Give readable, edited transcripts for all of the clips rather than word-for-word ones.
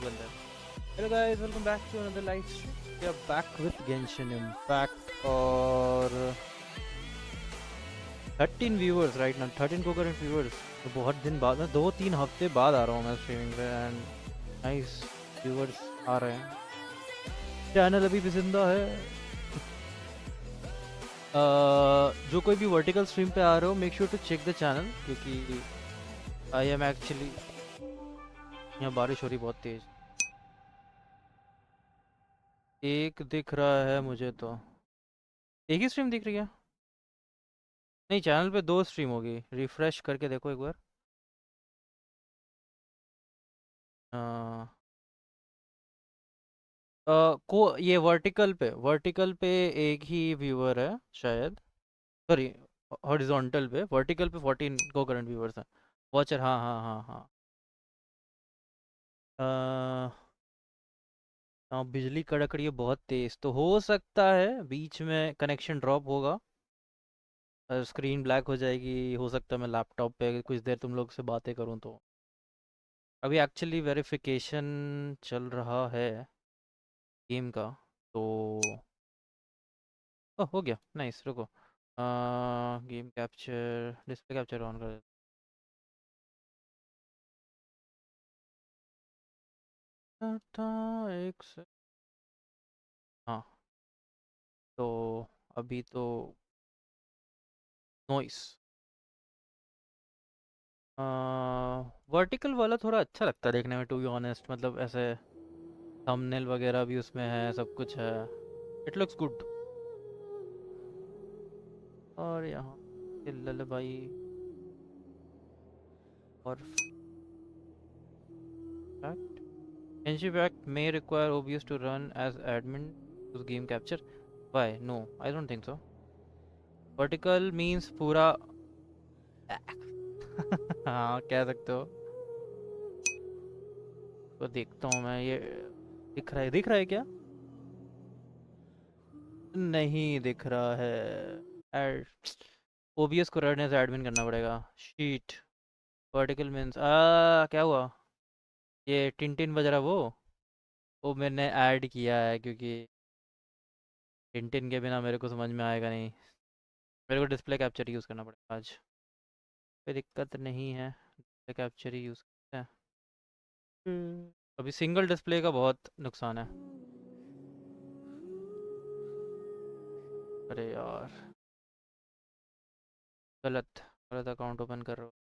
बंदा है। Hello guys, welcome back to another live stream. We are back with GENSHIN IMPACT और 13 viewers right now, 13 concurrent viewers. तो बहुत दिन बाद, 2-3 हफ्ते बाद आ रहा हूँ मैं स्ट्रीमिंग पे एंड नाइस व्यूअर्स आ रहे हैं। चैनल अभी भी जिंदा है। जो कोई भी वर्टिकल स्ट्रीम पे आ रहे हो, make sure to check the channel क्योंकि आई एम एक्चुअली, यहाँ बारिश हो रही बहुत तेज। एक दिख रहा है मुझे तो, एक ही स्ट्रीम दिख रही है। नहीं, चैनल पे 2 स्ट्रीम होगी, रिफ्रेश करके देखो एक बार। ये वर्टिकल पे एक ही व्यूअर है शायद, सॉरी हॉरिजॉन्टल पे, वर्टिकल पे 14 को करंट व्यूअर्स हैं। वॉचर, हाँ हाँ हाँ हाँ। हाँ, बिजली कड़क रही है बहुत तेज, तो हो सकता है बीच में कनेक्शन ड्रॉप होगा, स्क्रीन ब्लैक हो जाएगी। हो सकता है मैं लैपटॉप पे कुछ देर तुम लोग से बातें करूँ तो। अभी एक्चुअली वेरिफिकेशन चल रहा है गेम का, तो हो गया, नाइस। रुको, game capture, display capture on कर देता एक से। हाँ, तो अभी तो नॉइस, वर्टिकल वाला थोड़ा अच्छा लगता है देखने में, टू बी ऑनेस्ट। मतलब ऐसे थंबनेल वगैरह भी उसमें है, सब कुछ है, इट लुक्स गुड। और यहाँ ललबाई और fact, Genshin Impact may require OBS to run as admin to game capture. Why? No, I don't think so. Vertical means पूरा हाँ कह सकते हो। तो देखता हूँ मैं, ये दिख रहा है क्या? नहीं दिख रहा है। एड OBS को रन एज एडमिन करना पड़ेगा। शीट, वर्टिकल मीन्स क्या हुआ? ये टिन बज रहा वो मैंने ऐड किया है क्योंकि टिन के बिना मेरे को समझ में आएगा नहीं। मेरे को डिस्प्ले कैप्चर यूज़ करना पड़ेगा आज। कोई दिक्कत नहीं है, डिस्प्ले कैप्चर ही यूज़ करते हैं। अभी सिंगल डिस्प्ले का बहुत नुकसान है। अरे यार, गलत गलत अकाउंट ओपन कर रहा हूँ।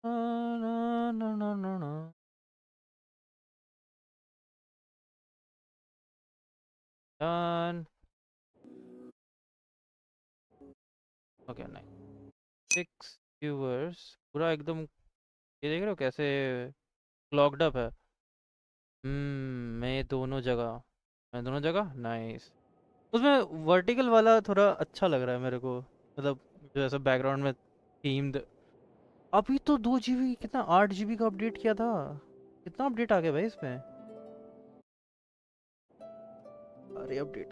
ना, ना, ना, ना, ना। डन। Okay, nice. 6 व्यूअर्स, पूरा एकदम, ये देख रहे हो कैसे क्लॉक्ड अप है। मैं दोनों जगह नाइस। उसमें वर्टिकल वाला थोड़ा अच्छा लग रहा है मेरे को, मतलब जो ऐसा बैकग्राउंड में थीम्ड। अभी तो 2 GB, कितना 8 GB का अपडेट किया था। कितना अपडेट आ गया भाई इसमें? अरे अपडेट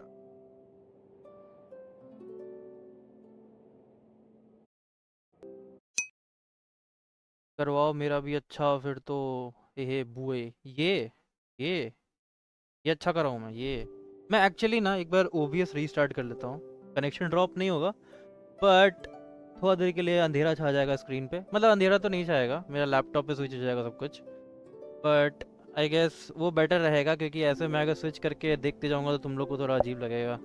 करवाओ मेरा भी अच्छा फिर तो। ये बुए, ये ये अच्छा कर रहा हूँ मैं एक्चुअली ना एक बार OBS रीस्टार्ट कर लेता हूँ। कनेक्शन ड्रॉप नहीं होगा, बट थोड़ा देर के लिए अंधेरा छा जाएगा स्क्रीन पे। मतलब अंधेरा तो नहीं छाएगा, मेरा लैपटॉप पे स्विच हो जाएगा सब कुछ, बट आई गेस वो बेटर रहेगा क्योंकि ऐसे मैं अगर स्विच करके देखते जाऊँगा तो तुम लोग को थोड़ा अजीब लगेगा।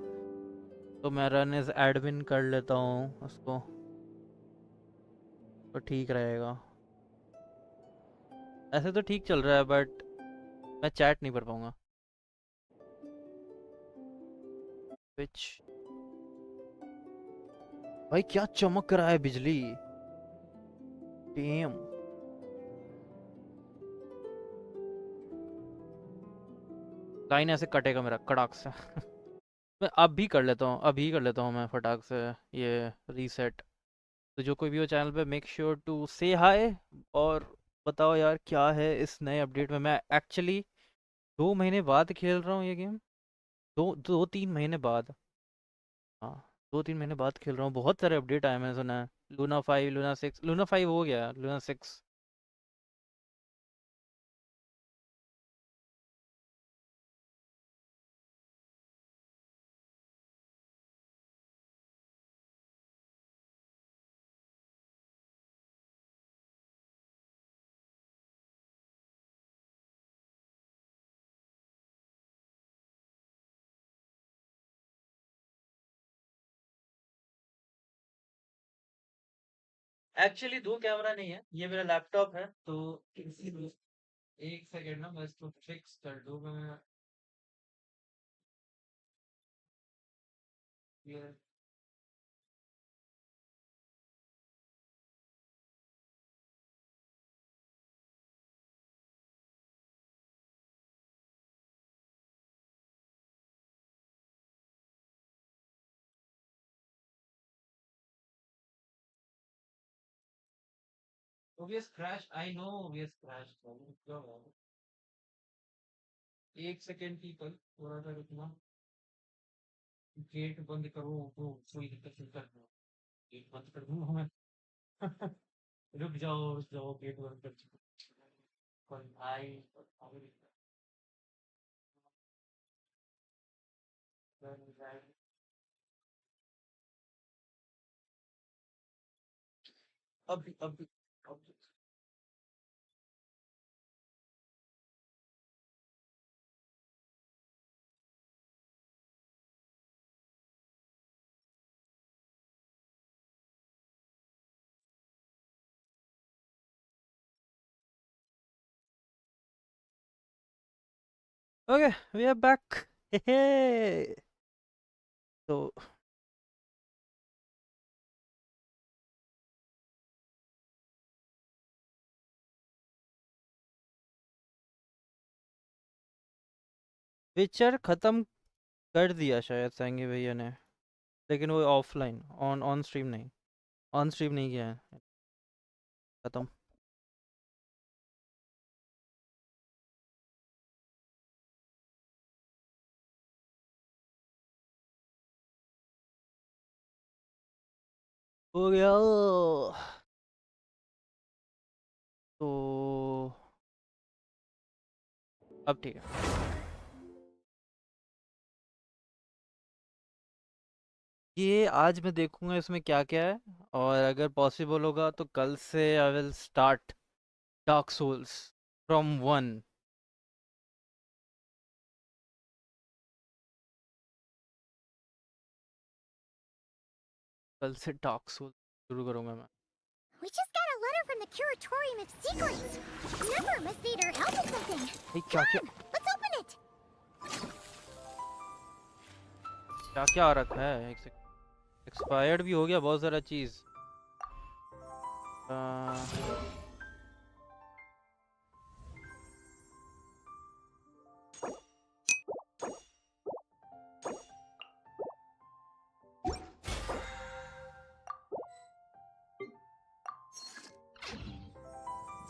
तो मैं रन एज एडमिन कर लेता हूँ उसको, तो ठीक रहेगा। ऐसे तो ठीक चल रहा है बट मैं चैट नहीं कर पाऊँगा। स्विच, भाई क्या चमक रहा है बिजली, डैम। लाइन ऐसे कटेगा मेरा कड़ाक से मैं अभी कर लेता हूँ मैं फटाक से ये रीसेट। तो जो कोई भी हो चैनल पे, मेक श्योर टू से हाय और बताओ यार क्या है इस नए अपडेट में। मैं एक्चुअली 2 महीने बाद खेल रहा हूँ ये गेम, 2-3 महीने बाद। हाँ, 2-3 महीने बाद खेल रहा हूँ, बहुत सारे अपडेट आए मैंने सुना है। लूना 5, लूना 6, लूना 5 हो गया, लूना 6। एक्चुअली दो कैमरा नहीं है, ये मेरा लैपटॉप है, तो इसीलिए एक सेकेंड ना, मैं इसको फिक्स कर दूँ। मैं ये OBS crash, I know OBS crash. एक सेकेंड की कल थोड़ा सा रुकना। गेट बंद करो तो कोई दिक्कत नहीं कर। गेट बंद कर दूंगा मैं। रुक जाओ, गेट बंद कर चुका। कोई आई अभी अभी अभी। Okay, we are back. तो पिक्चर खत्म कर दिया शायद सांगी भैया ने, लेकिन वो ऑफलाइन, ऑन ऑन स्ट्रीम नहीं, ऑन स्ट्रीम नहीं किया है। खत्म। हो गया। तो अब ठीक है। ये आज मैं देखूंगा इसमें क्या क्या है, और अगर पॉसिबल होगा तो कल से I will start Dark Souls from 1। कल से डार्क सोल्स शुरू करूंगा मैं। We just got a letter from the Curatorium of Secrets. Remember, Miss Vader helped with something. भाई क्या क्या, Come on, let's open it. क्या क्या आ रखा है, एक सेकंड। एक्सपायर्ड भी हो गया बहुत सारा चीज।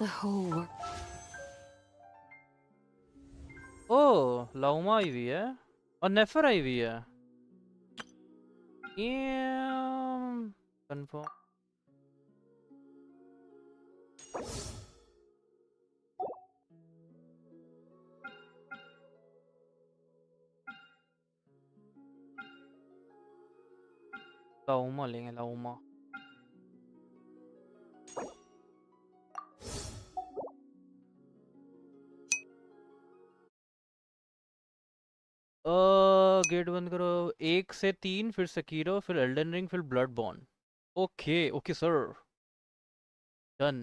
The whole world. ओ लाउमा आई हुई है, और नेफर आई हुई है। कंफर्म। लाउमा लेंगे, लाउमा। गेट बंद करो। 1 से 3, फिर सकीरो, फिर एल्डन रिंग, फिर blood born. Okay okay sir, done,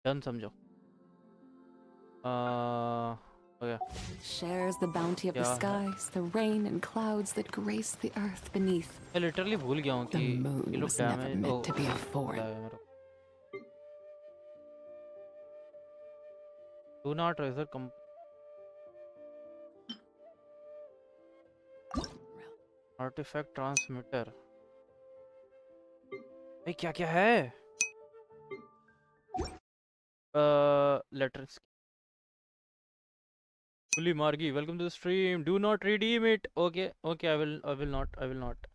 done समझो। Okay. Shares the bounty of the क्या है, skies, the rain and clouds that grace the earth beneath. मैं लिटरली भूल गया हूँ कि The ये moon लोग was never damage. Oh meant to be a याद foreign. आया मेरे को। Do not razor come artefact transmitter. भाई क्या क्या है। Letters. Fully Margi, welcome to the stream. Do not redeem it. Okay, okay, I will not.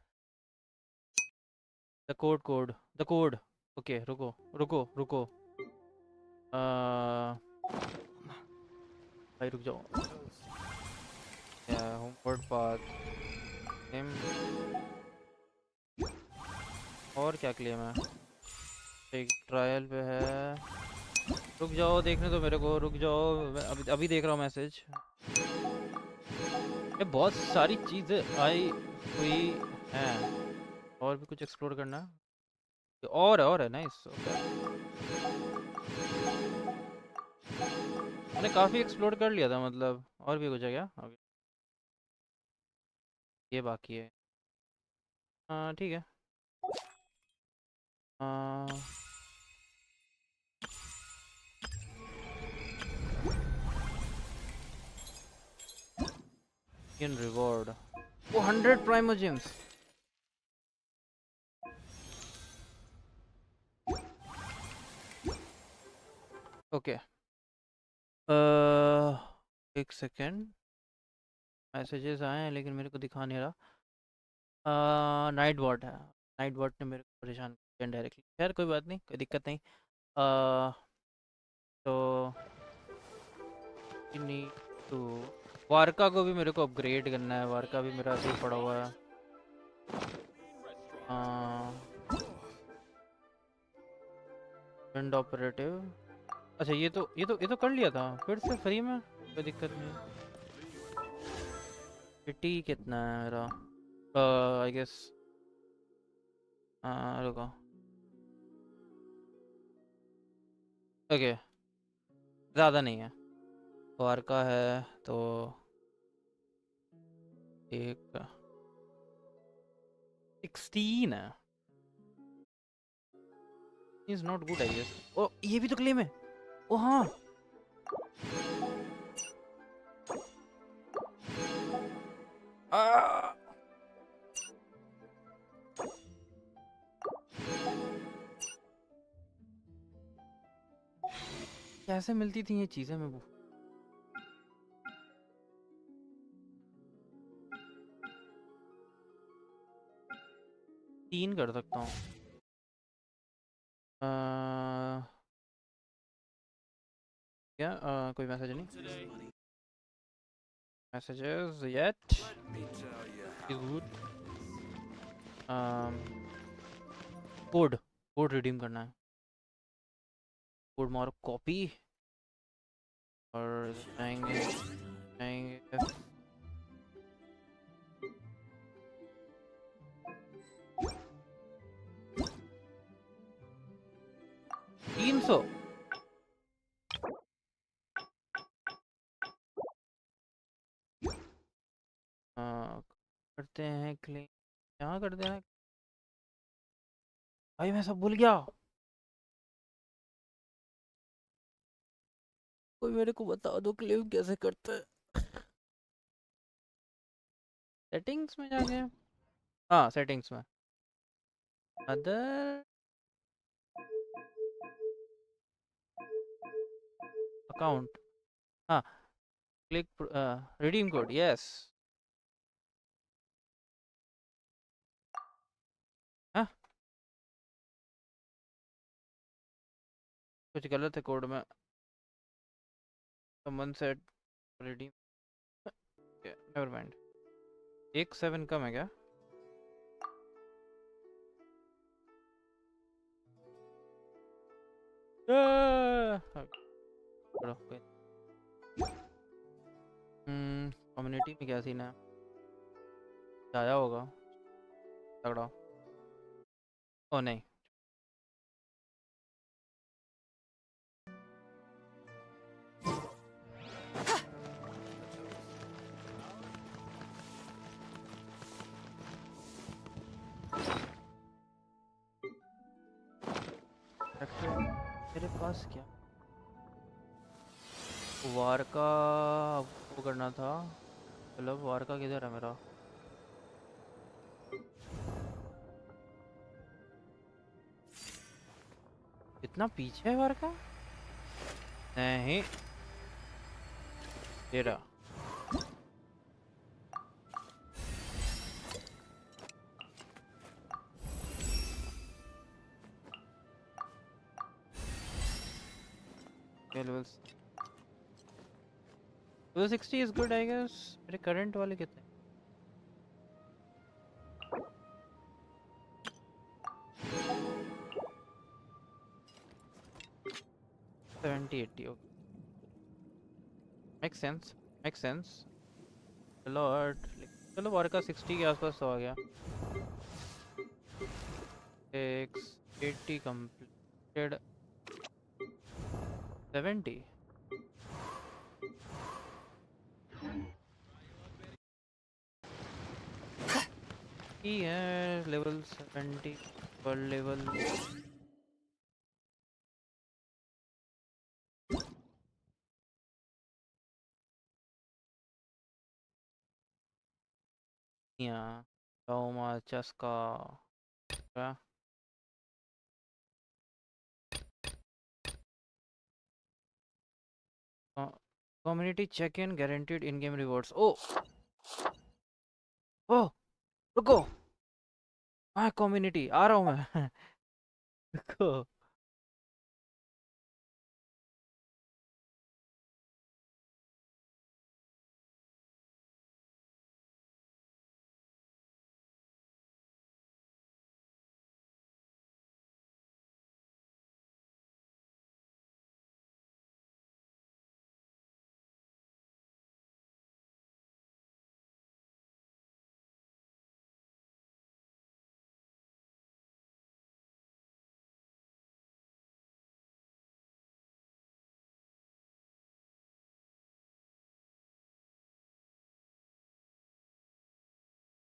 The code. Okay रुको रुको रुको। भाई रुक जाओ। होमवर्ड पाथ नेम और क्या क्लेम है? एक ट्रायल पे है। रुक जाओ देखने दो मेरे को, रुक जाओ मैं अभी अभी देख रहा हूँ मैसेज। ये बहुत सारी चीज़ें आई हुई हैं, और भी कुछ एक्सप्लोर करना है। और है नाइस। मैंने काफ़ी एक्सप्लोर कर लिया था, मतलब और भी कुछ है क्या अभी? ये बाकी है। हाँ ठीक है। इन रिवॉर्ड वो 100 प्राइमोजेम्स। ओके एक सेकेंड। मैसेजेस आए हैं लेकिन मेरे को दिखा नहीं रहा। नाइट बॉट है। नाइट बॉट ने मेरे को परेशान किया डायरेक्टली। खैर कोई बात नहीं, कोई दिक्कत नहीं। तो नीड टू वारका को भी मेरे को अपग्रेड करना है। वारका भी मेरा ऐसे ही पड़ा हुआ है। Wind operative. अच्छा ये तो कर लिया था फिर से फ्री में, कोई दिक्कत नहीं। पिटी कितना है मेरा? आई गेस रुको। ओके ज़्यादा नहीं है। वारका है तो एक 16 है। Is not good I guess. ओ ये भी तो क्लेम है। ओ हाँ आ, कैसे मिलती थी ये चीजें? मैं वो 3 कर सकता हूँ। क्या कोई मैसेज नहीं? Messages yet is good. Code code redeem करना है। कोड मारो कॉपी और जाएंगे जाएंगे 300। करते हैं क्लेम। यहाँ कर देना। भाई मैं सब भूल गया। कोई मेरे को बता दो क्लेम कैसे करते हैं। सेटिंग्स में जाके, हाँ सेटिंग्स में अदर अकाउंट। हाँ क्लिक रिडीम कोड यस। हाँ कुछ गलत है कोड में। Someone said redeem. Never mind. एक 7 कम है क्या? कम्युनिटी में क्या सीन है? आया होगा तगड़ा। ओ नहीं। मेरे पास क्या वार का वो करना था? मतलब वार का किधर है मेरा? इतना पीछे है वार का? नहीं तेरा। level 60 is good, I guess. मेरे current वाले कितने? $70, $80. Okay. Makes sense. Makes sense. A lot. चलो बार का 60 के आसपास तो आ गया. 80 completed. 70. Yeah, level 70 per level. Yeah. How much Chaska? Yeah. Community check-in guaranteed in-game rewards. Oh, oh, रुको. हाँ community आ रहा हूँ मैं. रुको.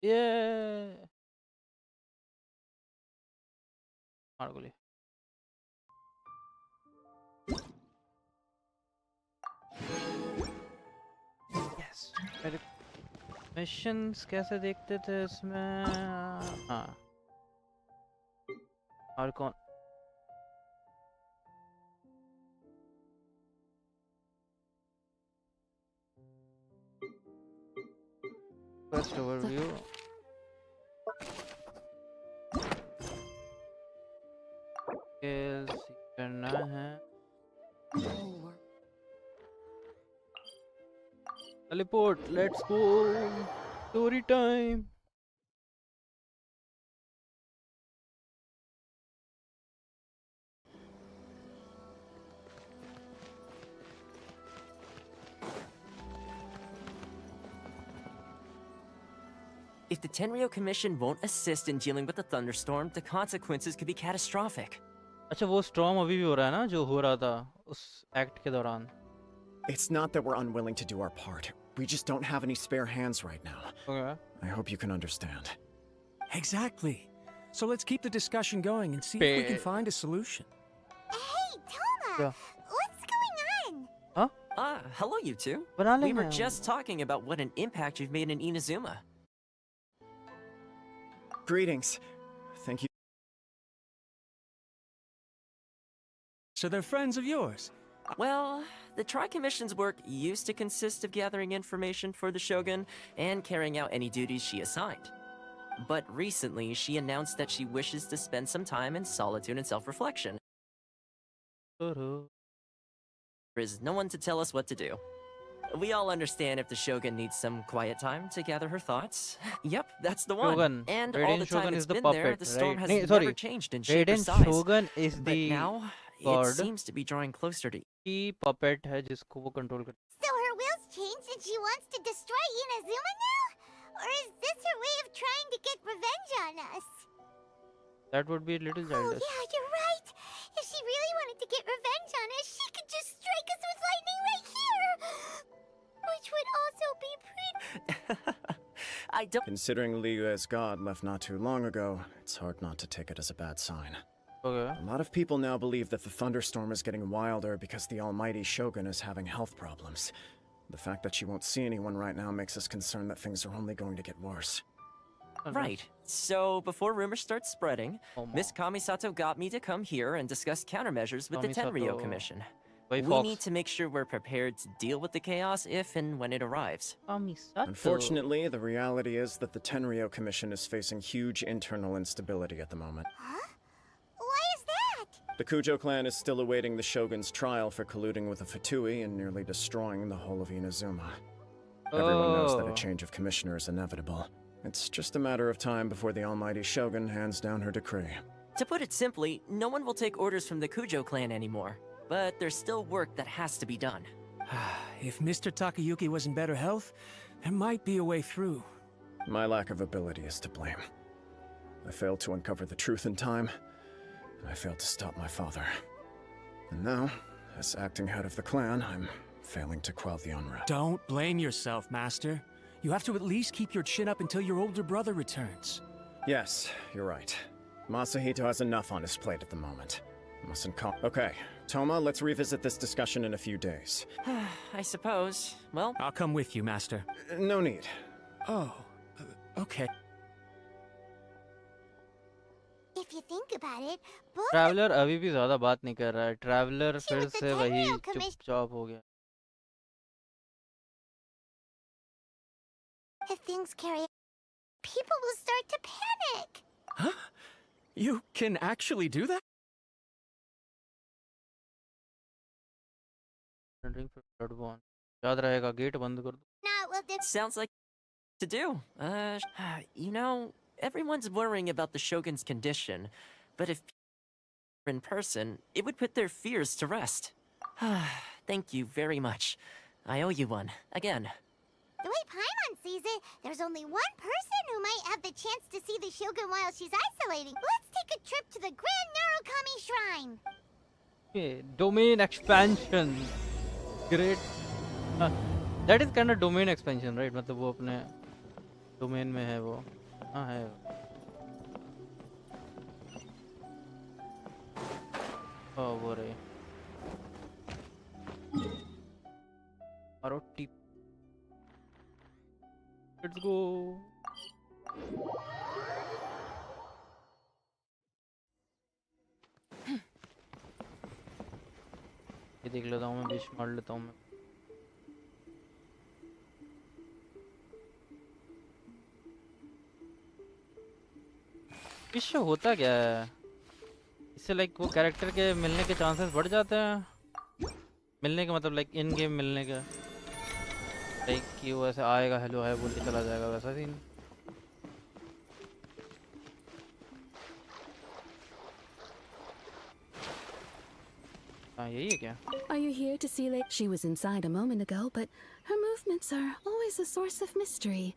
Yeah. मार गोली. Yes. मेरे missions कैसे देखते थे इसमें? हाँ. और कौन? Quest overview. Skills करना है. Teleport. Let's go. Story time. If the Tenryo Commission won't assist in dealing with the thunderstorm, the consequences could be catastrophic. अच्छा वो storm अभी भी हो रहा है ना जो हो रहा था उस act के दौरान. It's not that we're unwilling to do our part. We just don't have any spare hands right now. Okay. I hope you can understand. Exactly. So let's keep the discussion going and see if we can find a solution. Hey, Toma! Yeah. What's going on? Huh? Hello you two. बना We were लेंगे हम. just talking about what an impact you've made in Inazuma. Greetings. Thank you. So they're friends of yours? Well, the Tri-Commission's work used to consist of gathering information for the Shogun and carrying out any duties she assigned. But recently, she announced that she wishes to spend some time in solitude and self-reflection. There is no one to tell us what to do. We all understand if the Shogun needs some quiet time to gather her thoughts. Yep, that's the one. Shogun. And all Raiden the time Shogun it's is the been puppet, there, the storm right? has Nee, never sorry. changed in shape or Raiden size. Shogun is But the now, god. it seems to be drawing closer to... की puppet है जिसको वो control करता So her will's changed and she wants to destroy Inazuma now? Or is this her way of trying to get revenge on us? है. That would be a little Oh childish. yeah, you're right. If she really wanted to get revenge on us, she could just strike us with lightning right here. Which would also be pretty... I don't... Considering Liu as god left not too long ago, it's hard not to take it as a bad sign. Okay. A lot of people now believe that the thunderstorm is getting wilder because the almighty Shogun is having health problems. The fact that she won't see anyone right now makes us concerned that things are only going to get worse. Right. So, before rumors start spreading, Oh, ma. Miss Kamisato got me to come here and discuss countermeasures with the Tenryo Kamisato. Commission. Why We Fox? need to make sure we're prepared to deal with the chaos if and when it arrives. Kamisato. Unfortunately, the reality is that the Tenryo Commission is facing huge internal instability at the moment. Huh? Why is that? The Kujo clan is still awaiting the Shogun's trial for colluding with the Fatui and nearly destroying the whole of Inazuma. Everyone knows that a Oh. change of commissioner is inevitable. It's just a matter of time before the almighty Shogun hands down her decree. To put it simply, no one will take orders from the Kujo clan anymore. But there's still work that has to be done. If Mr. Takayuki was in better health, there might be a way through. My lack of ability is to blame. I failed to uncover the truth in time, and I failed to stop my father. And now, as acting head of the clan, I'm failing to quell the unrest. Don't blame yourself, Master. You have to at least keep your chin up until your older brother returns. Yes, you're right. Masahito has enough on his plate at the moment. Mustn't call. Okay, Toma, let's revisit this discussion in a few days. I suppose. Well, I'll come with you, Master. No need. Oh, okay. If you think about it, both traveller अभी भी ज्यादा बात नहीं कर रहा है. Traveller She फिर was the से वही Tenryou commission- चुपचाप हो गया. if things carry, people will start to panic. Huh? You can actually do that? Ring for bloodborne. याद रहेगा गेट बंद कर दो. Now it will sounds like to do. You know, everyone's worrying about the Shogun's condition, but if in person, it would put their fears to rest. Thank you very much. I owe you one, again. The way Paimon sees it, there's only one person who might have the chance to see the Shogun while she's isolating. Let's take a trip to the Grand Narukami Shrine. Okay, domain expansion. Great. That is kind of domain expansion, right? मतलब वो अपने domain में है वो. हाँ है. Oh, वो रही. मारो टिप. Let's go. ये देख लेता हूँ मैं, विश मार लेता हूँ मैं. विश होता क्या है? इससे लाइक वो कैरेक्टर के मिलने के चांसेस बढ़ जाते हैं. मिलने के मतलब लाइक इन गेम मिलने के. लाइक कि वो ऐसे आएगा हेलो है बोल के चला जाएगा, वैसा सीन. हाँ यही है क्या? Are you here to see Lake? She was inside a moment ago, but her movements are always a source of mystery.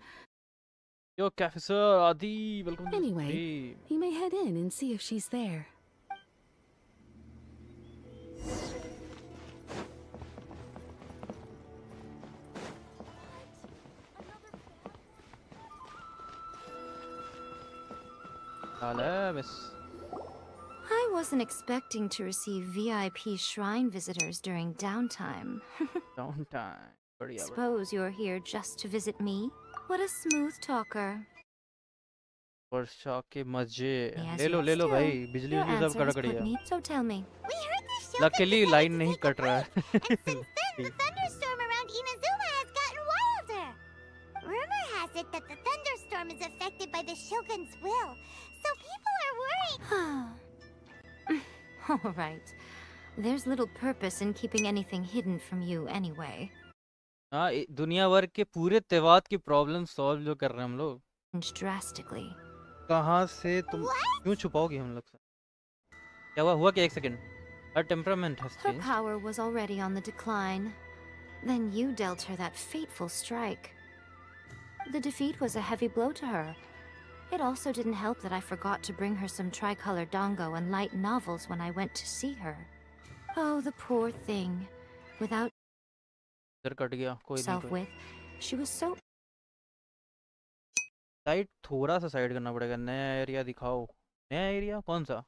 Yo, Kafy sir, Adi, welcome to the Anyway, stream. you may head in and see if she's there. Hello, miss. I wasn't expecting to receive VIP shrine visitors during downtime. Downtime. बढ़िया बढ़िया. Suppose you're here just to visit me? What a smooth talker. वर्षा के मजे. Yes, ले लो still, भाई. बिजली Your बिजली सब answer has कड़क put रही है. me. So tell me. We heard the show. Luckily line नहीं कट रहा है. And since then, the thunderstorm around Inazuma has gotten wilder. Rumor has it that the thunderstorm is affected by the Shogun's will, so people are worried. All right. There's little purpose in keeping anything hidden from you anyway. हाँ दुनिया भर के पूरे तेवात की problem solve जो कर रहे हैं हम लोग. Changed drastically. कहाँ से तुम क्यों छुपाओगे हम लोग से? क्या हुआ क्या? एक second. Her temperament has Her changed. power was already on the decline. Then you dealt her that fateful strike. The defeat was a heavy blow to her. It also didn't help that I forgot to bring her some tricolor dango and light novels when I went to see her. Oh, the poor thing. Without इधर cut गया. कोई नहीं. self कोई. with, she was so side थोड़ा सा side करना पड़ेगा. नया एरिया दिखाओ. नया एरिया कौन सा?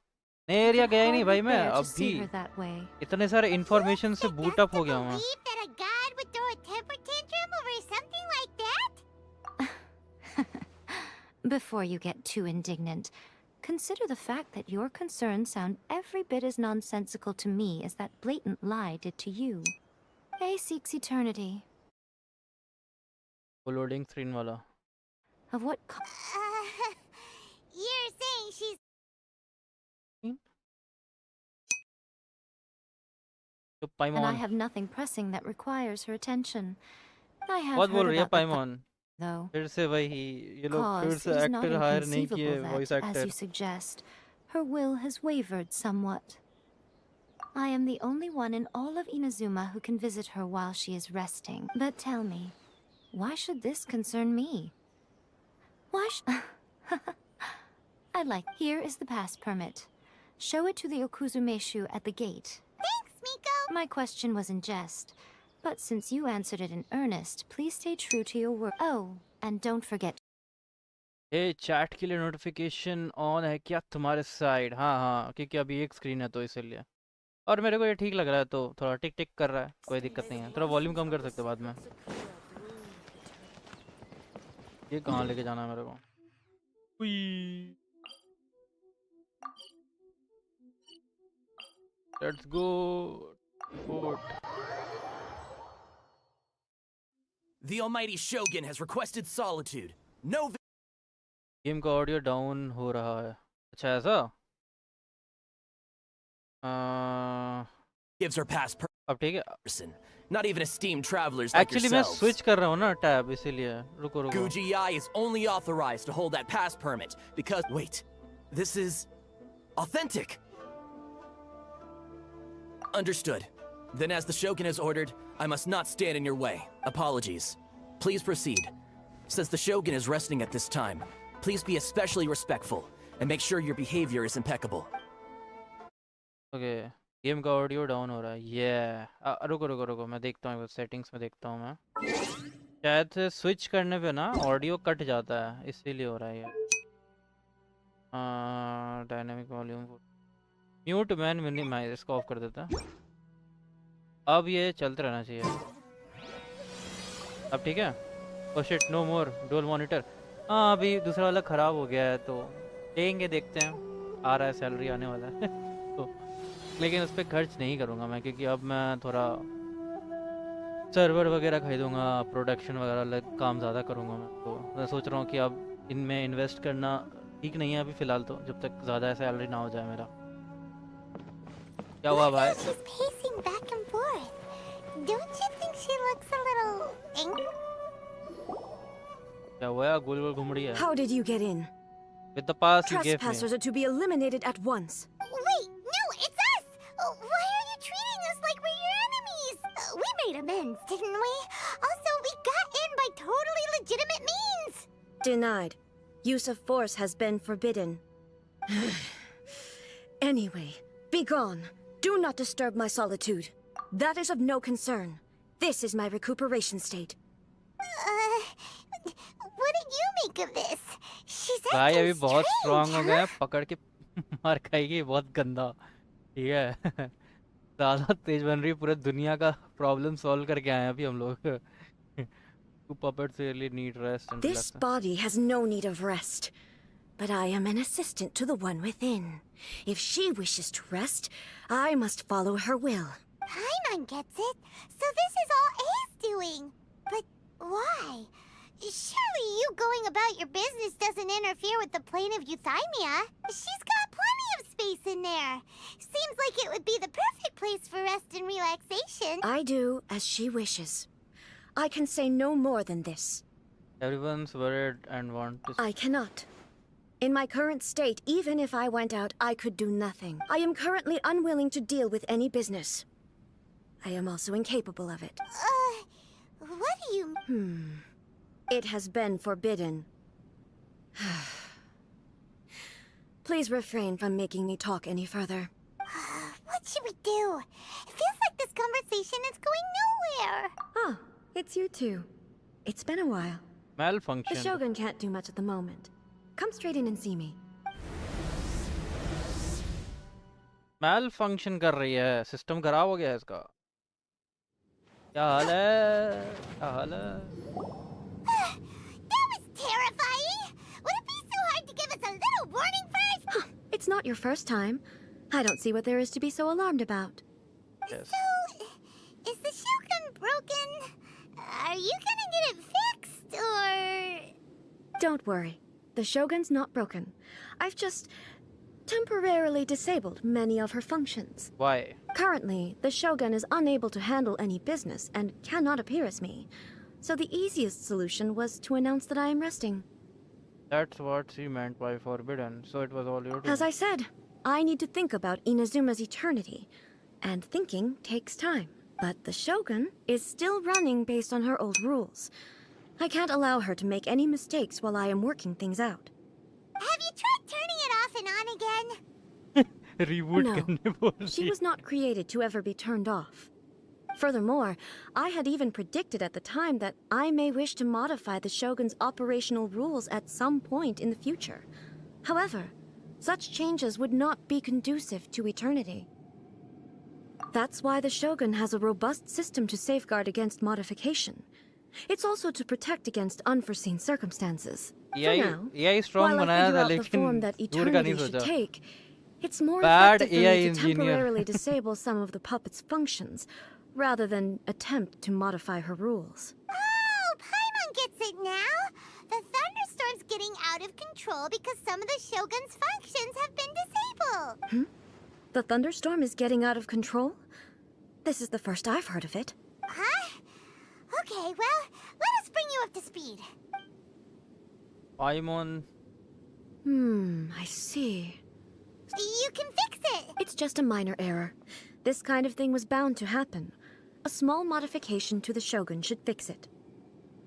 नया एरिया गया ही नहीं भाई मैं. hard to see अभी her that way. इतने सारे इंफॉर्मेशन से बूट अप हो गया हूँ मैं. Believe that a god would throw a temper tantrum over something like that? Before you get too indignant, consider the fact that your concerns sound every bit as nonsensical to me as that blatant lie did to you. A seeks eternity. वो loading screen वाला. Of what you're saying she's and I पाइमोन have nothing pressing that requires her attention. I have बहुत बोल heard रही है about the पाइमोन though, फिर से वही ये लोग फिर cause से it is not actor hire नहीं inconceivable किए that, voice as actor you suggest, her will has wavered somewhat. I am the only one in all of Inazuma who can visit her while she is resting. But tell me, why should this concern me? Why I like. Here is the pass permit. Show it to the Okuzumeshu at the gate. Thanks, Miko. My question was in jest, but since you answered it in earnest, please stay true to your word. Oh, and don't forget. A chat के लिए notification on है क्या तुम्हारे side हाँ हाँ क्योंकि अभी एक स्क्रीन है तो इसीलिए और मेरे को ये ठीक लग रहा है तो थोड़ा टिक टिक कर रहा है कोई दिक्कत नहीं है थोड़ा वॉल्यूम कम कर सकते हो बाद में ये कहाँ लेके जाना है मेरे को let's go The almighty Shogun has requested solitude. No game का ऑडियो डाउन हो रहा है अच्छा ऐसा gives her pass per अब ठीक है person. Not even esteemed travelers like actually मैं yourselves. स्विच कर रहा हूँ ना टैब इसीलिए रुको रुको Guji-ai is only authorized to hold that pass permit because wait, this is authentic. Understood. Then as the Shogun has ordered, I must not stand in your way. Apologies. Please proceed. Since the Shogun is resting at this time, please be especially respectful and make sure your behavior is impeccable. Okay game का audio down हो रहा है ये रुको रुको रुको मैं देखता हूँ सेटिंग्स में देखता हूँ मैं शायद से स्विच करने पे ना ऑडियो कट जाता है इसीलिए हो रहा है ये dynamic volume mute man minimise इसको ऑफ कर देता है अब ये चलते रहना चाहिए अब ठीक है ओ शिट नो मोर डुअल मॉनिटर हाँ अभी दूसरा वाला ख़राब हो गया है तो लेंगे देखते हैं आ रहा है सैलरी आने वाला है तो लेकिन उस पर खर्च नहीं करूँगा मैं क्योंकि अब मैं थोड़ा सर्वर वगैरह खरीदूँगा प्रोडक्शन वगैरह काम ज़्यादा करूँगा मैं तो मैं सोच रहा हूँ कि अब इनमें इन्वेस्ट करना ठीक नहीं है अभी फ़िलहाल तो जब तक ज़्यादा सैलरी ना हो जाए मेरा क्या हुआ भाई She's pacing back and forth. Don't you think she looks a little angry? क्या हुआ गोल गोल घूम रही है How did you get in? with the pass you gave me Trespassers are to be eliminated at once. Wait, no, it's us! Why are you treating us like we're your enemies? We made amends, didn't we? Also, we got in by totally legitimate means! Denied. Use of force has been forbidden. Anyway, be gone. Do not disturb my solitude. That is of no concern. This is my recuperation state. What did you make of this? She's भाई अभी acting बहुत strong हो strange, गया huh? है पकड़ के मार खाएगी बहुत गंदा ठीक है ज़्यादा तेज बन रही है पूरे दुनिया का प्रॉब्लम सॉल्व करके आए हैं अभी हम लोग two puppets really need rest and This relax. body has no need of rest. But I am an assistant to the one within. If she wishes to rest, I must follow her will. Paimon gets it. So this is all A's doing. But why? Surely you going about your business doesn't interfere with the plane of euthymia. She's got plenty of space in there. Seems like it would be the perfect place for rest and relaxation. I do as she wishes. I can say no more than this. Everyone's worried and want to I cannot. In my current state, even if I went out, I could do nothing. I am currently unwilling to deal with any business. I am also incapable of it. What do you... It has been forbidden. Please refrain from making me talk any further. What should we do? It feels like this conversation is going nowhere. Ah, it's you two. It's been a while. The malfunction Shogun can't do much at the moment. Come straight in and see me. malfunction कर रही है system खराब हो गया है इसका क्या हाल है क्या हाल है That was terrifying. Would it be so hard to give us a little warning first? It's not your first time. I don't see what there is to be so alarmed about. yes. So, is the Shogun broken? Are you gonna get it fixed, or...? Don't worry. The Shogun's not broken. I've just temporarily disabled many of her functions. Why? Currently, the Shogun is unable to handle any business and cannot appear as me. So the easiest solution was to announce that I am resting. That's what she meant by forbidden. So it was all your doing. As I said, I need to think about Inazuma's eternity. And thinking takes time. But the Shogun is still running based on her old rules. I can't allow her to make any mistakes while I am working things out. Have you tried turning it off and on again? Reboot No, करने बोल she रही was not created to ever be turned off. Furthermore, I had even predicted at the time that I may wish to modify the Shogun's operational rules at some point in the future. However, such changes would not be conducive to eternity. That's why the Shogun has a robust system to safeguard against modification. It's also to protect against unforeseen circumstances. For now, AI strong while I बनाया figure था out the form लेकिन that दूर का नहीं eternity should सोचा. take, it's more Bad effective for AI me to engineer. temporarily disable some of the puppet's functions, rather than attempt to modify her rules. Oh, Paimon gets it now. The thunderstorm's getting out of control because some of the Shogun's functions have been disabled. The thunderstorm is getting out of control? This is the first I've heard of it. Huh? Okay, well, let us bring you up to speed. I'm on. I see. You can fix it. It's just a minor error. This kind of thing was bound to happen. A small modification to the Shogun should fix it.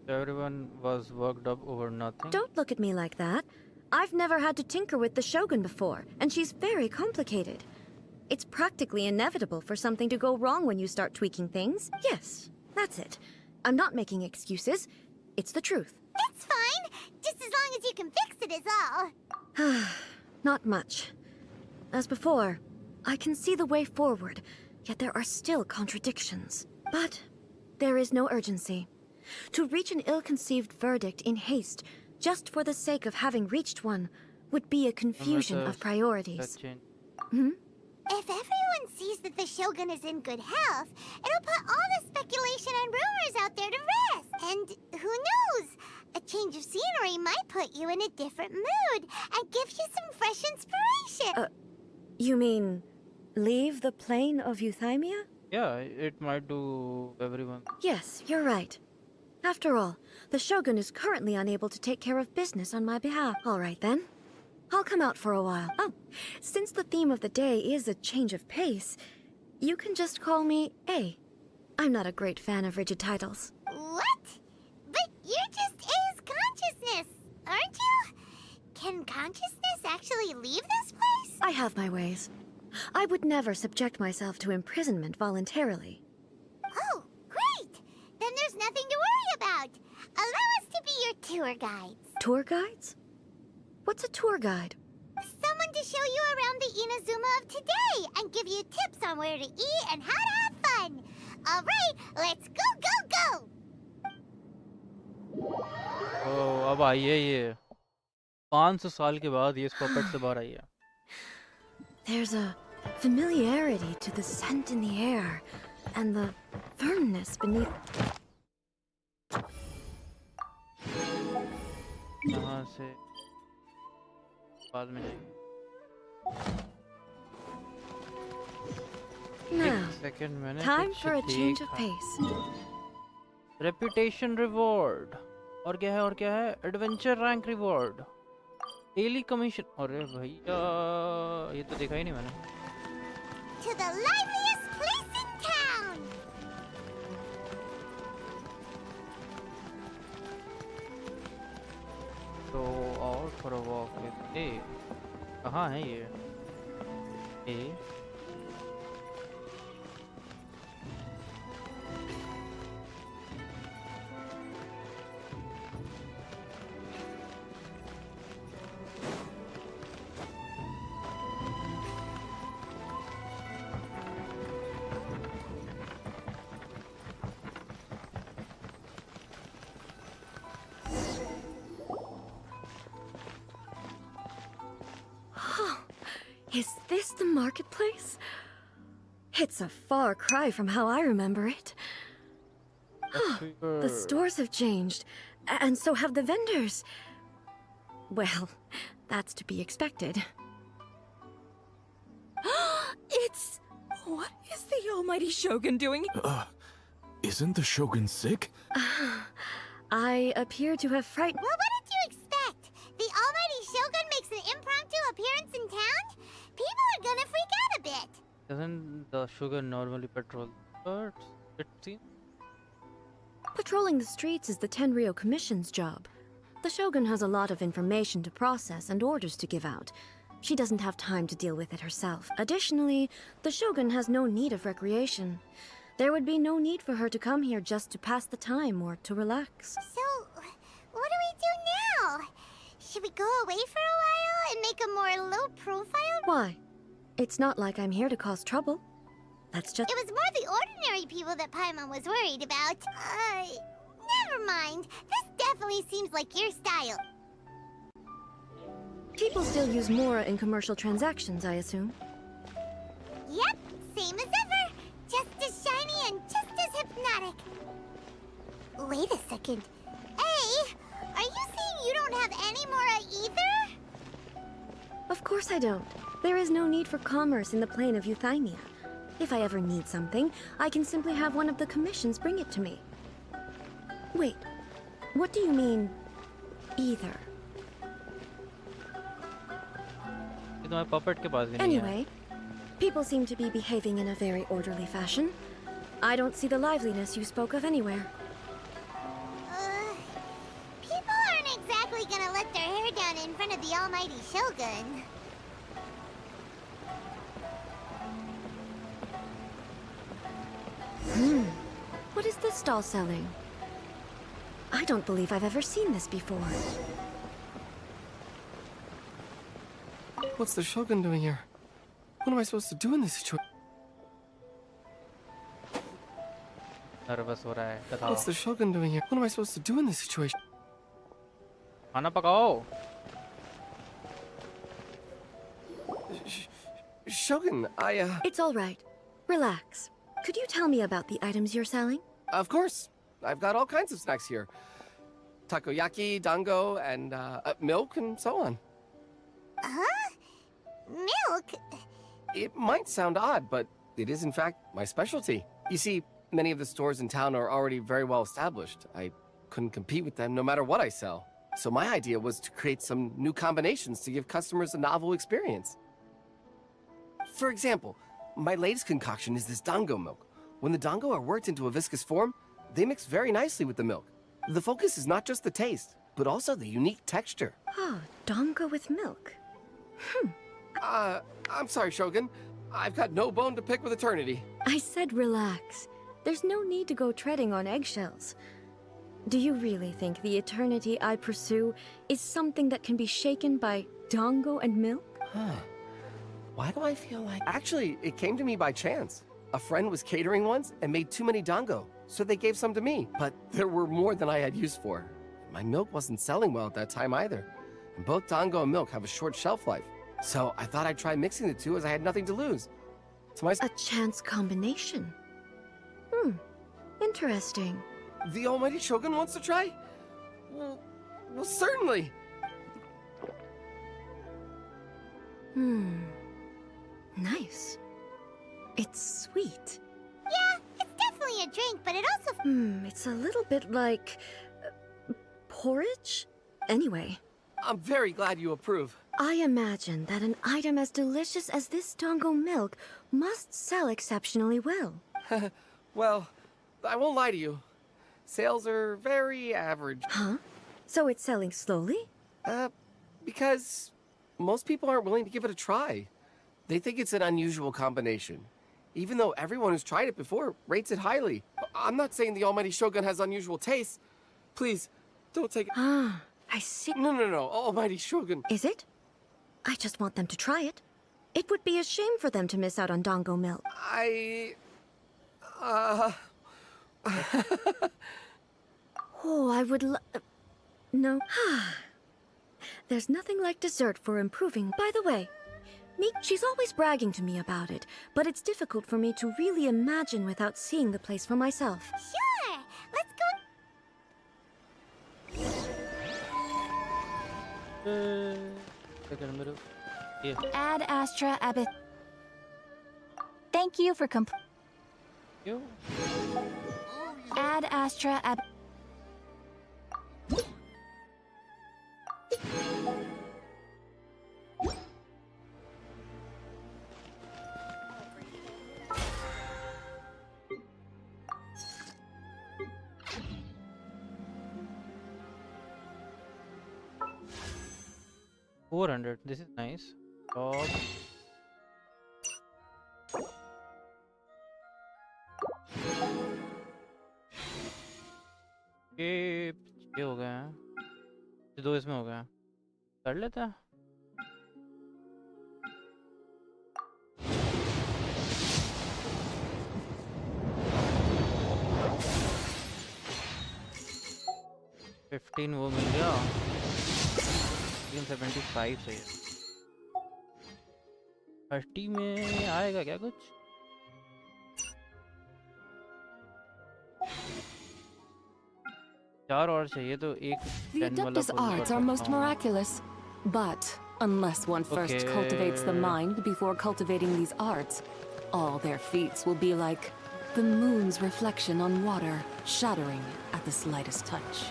Everyone was worked up over nothing. Don't look at me like that. I've never had to tinker with the Shogun before, and she's very complicated. It's practically inevitable for something to go wrong when you start tweaking things. Yes, that's it. I'm not making excuses. It's the truth. It's fine. Just as long as you can fix it is all. Not much. As before, I can see the way forward, yet there are still contradictions. But there is no urgency. To reach an ill-conceived verdict in haste, just for the sake of having reached one, would be a confusion of priorities. If everyone sees that the Shogun is in good health, it'll put all the speculation and rumors out there to rest. And who knows? A change of scenery might put you in a different mood and give you some fresh inspiration. You mean, leave the plane of euthymia? Yeah, it might do everyone. Yes, you're right. After all, the Shogun is currently unable to take care of business on my behalf. All right then. I'll come out for a while. Oh, since the theme of the day is a change of pace, you can just call me A. I'm not a great fan of rigid titles. What? But you're just A's consciousness, aren't you? Can consciousness actually leave this place? I have my ways. I would never subject myself to imprisonment voluntarily. Oh, great! Then there's nothing to worry about. Allow us to be your tour guides. Tour guides? What's a tour guide? Someone to show you around the Inazuma of today and give you tips on where to eat and how to have fun. All right, let's go! Oh, अब आई है ये 500 साल के बाद ये इस pocket से बाहर आई है. There's a familiarity to the scent in the air and the firmness beneath. यहाँ से बाद में जाएंगे. Now, सेकंड मैंने time कुछ for a change of देखा. pace. रेपुटेशन रिवॉर्ड और क्या है adventure rank reward daily commission. अरे भैया ये तो देखा ही नहीं मैंने. To the liveliest place in town! तो out for a walk with a. कहाँ है ये ए? Is this the marketplace? It's a far cry from how I remember it. The stores have changed, and so have the vendors. Well, that's to be expected. What is the almighty Shogun doing? Isn't the Shogun sick? I appear to have frightened. Well, what did you expect? The almighty Shogun makes an impromptu appearance in town? People are gonna freak out a bit. Doesn't the sugar normally patrol the streets? It seems. Patrolling the streets is the Tenryou Commission's job. The Shogun has a lot of information to process and orders to give out. She doesn't have time to deal with it herself. Additionally, the Shogun has no need of recreation. There would be no need for her to come here just to pass the time or to relax. So, what do we do now? Should we go away for a while and make a more low-profile? Why? It's not like I'm here to cause trouble. That's just... It was more the ordinary people that Paimon was worried about. Never mind. This definitely seems like your style. People still use Mora in commercial transactions, I assume. Yep, same as ever. Just as shiny and just as hypnotic. Wait a second. Hey, are you saying you don't have any Mora either? Of course I don't. There is no need for commerce in the plane of Euthymia. If I ever need something, I can simply have one of the commissions bring it to me. Wait, what do you mean, either? ये तुम्हारे puppet के पास भी नहीं है. Anyway, people seem to be behaving in a very orderly fashion. I don't see the liveliness you spoke of anywhere. People aren't exactly gonna let their hair down in front of the almighty Shogun. What is this stall selling? I don't believe I've ever seen this before. What's the Shogun doing here? What am I supposed to do in this situation? Nervous हो रहा है. बताओ. What's the Shogun doing here? What am I supposed to do in this situation? खाना पकाओ. Shogun, It's all right. Relax. Could you tell me about the items you're selling? Of course. I've got all kinds of snacks here. Takoyaki, dango, and milk, and so on. Huh? Milk? It might sound odd, but it is in fact my specialty. You see, many of the stores in town are already very well established. I couldn't compete with them no matter what I sell. So my idea was to create some new combinations to give customers a novel experience. For example, my latest concoction is this dango milk. When the dango are worked into a viscous form, they mix very nicely with the milk. The focus is not just the taste, but also the unique texture. Oh, dango with milk. I'm sorry, Shogun. I've got no bone to pick with eternity. I said relax. There's no need to go treading on eggshells. Do you really think the eternity I pursue is something that can be shaken by dango and milk? Why do I feel like... Actually, it came to me by chance. A friend was catering once and made too many dango, so they gave some to me. But there were more than I had use for. My milk wasn't selling well at that time either. And both dango and milk have a short shelf life. So I thought I'd try mixing the two as I had nothing to lose. To my... A chance combination. Interesting. The almighty Shogun wants to try? Well, certainly. Nice. It's sweet. Yeah, it's definitely a drink, but it also... It's a little bit like... porridge? Anyway. I'm very glad you approve. I imagine that an item as delicious as this dango milk must sell exceptionally well. Well, I won't lie to you. Sales are very average. Huh? So it's selling slowly? Because most people aren't willing to give it a try. They think it's an unusual combination. Even though everyone who's tried it before rates it highly. I'm not saying the almighty Shogun has unusual tastes. Please, don't take it. I see. No, almighty Shogun. Is it? I just want them to try it. It would be a shame for them to miss out on dango milk. Oh, I would no. There's nothing like dessert for improving. By the way, she's always bragging to me about it, but it's difficult for me to really imagine without seeing the place for myself. Sure, let's go... Ad Astra Abbott. Thank Thank you for You? Ad Astra ab. $400. This is nice. Top. ये 6 हो गए हैं, 2 इसमें हो गए हैं, कर लेते हैं। $15 वो मिल गया, 75 सही है। 30 में आएगा क्या कुछ? चार और चाहिए तो एक The 10 वाला Adeptus pull कर arts are सकता most हूँ। miraculous, but unless one first cultivates the Okay. mind before cultivating these arts, all their feats will be like the moon's reflection on water, shattering at the slightest touch.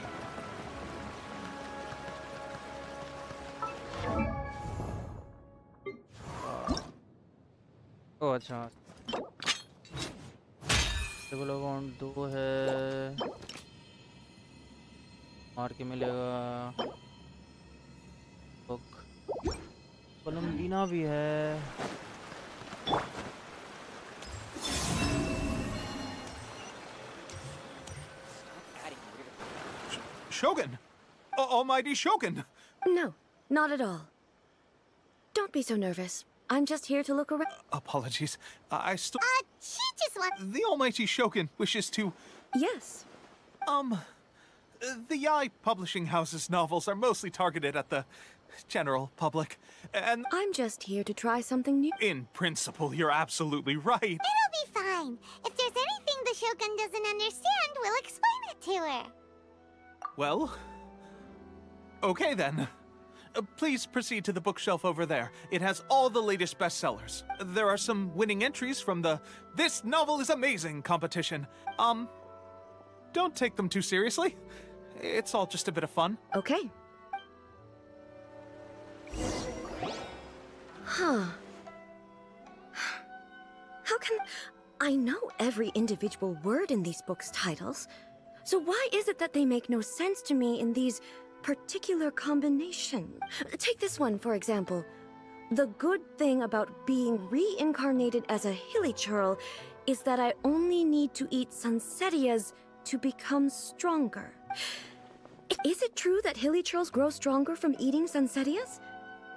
ओह अच्छा, table account 2 है, मार के मिलेगा। Book कोलम्बीना भी है। Shogun! Almighty Shogun! No, not at all. Don't be so nervous. I'm just here to look around. Apologies. I still. She just wants... The Almighty Shogun wishes to. Yes. The Yai publishing house's novels are mostly targeted at the general public, and I'm just here to try something new. in principle, you're absolutely right. It'll be fine. If there's anything the Shogun doesn't understand, we'll explain it to her. Well, okay then. Please proceed to the bookshelf over there. It has all the latest bestsellers. There are some winning entries from the This Novel is Amazing competition. Don't take them too seriously. It's all just a bit of fun. Okay. Huh. How can... I know every individual word in these books' titles. So why is it that they make no sense to me in these particular combinations? Take this one, for example. The good thing about being reincarnated as a hilly churl is that I only need to eat sunsetias to become stronger. Is it true that hilly churls grow stronger from eating sunsetias?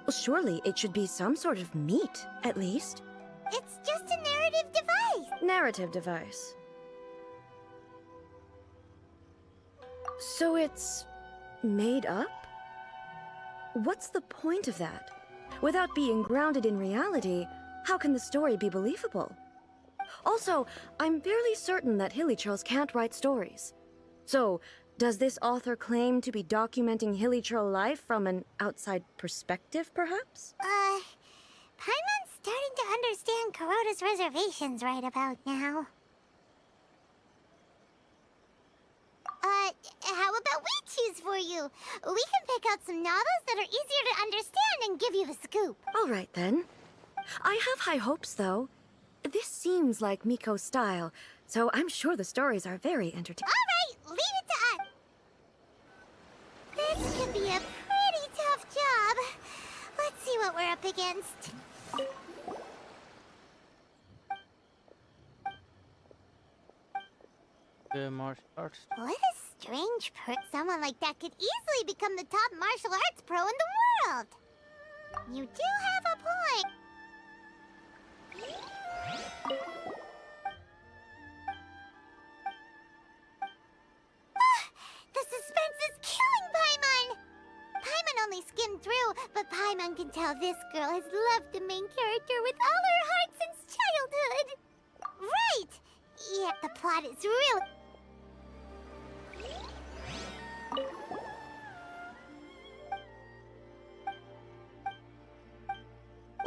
Well, surely it should be some sort of meat, at least. It's just a narrative device. Narrative device. So it's made up? What's the point of that? Without being grounded in reality, how can the story be believable? Also, I'm fairly certain that hilly churls can't write stories. So, does this author claim to be documenting hilly churl life from an outside perspective, perhaps? Paimon's starting to understand Kuroda's reservations right about now. How about we choose for you? We can pick out some novels that are easier to understand and give you the scoop. All right, then. I have high hopes, though. This seems like Miko's style, so I'm sure the stories are very entertaining. All right, leave it to us. This could be a pretty tough job. Let's see what we're up against. Martial arts. What a strange someone like that could easily become the top martial arts pro in the world. You do have a point. The suspense is killing Paimon! Paimon only skimmed through, but Paimon can tell this girl has loved the main character with all her heart since childhood. Right! Yeah, the plot is really...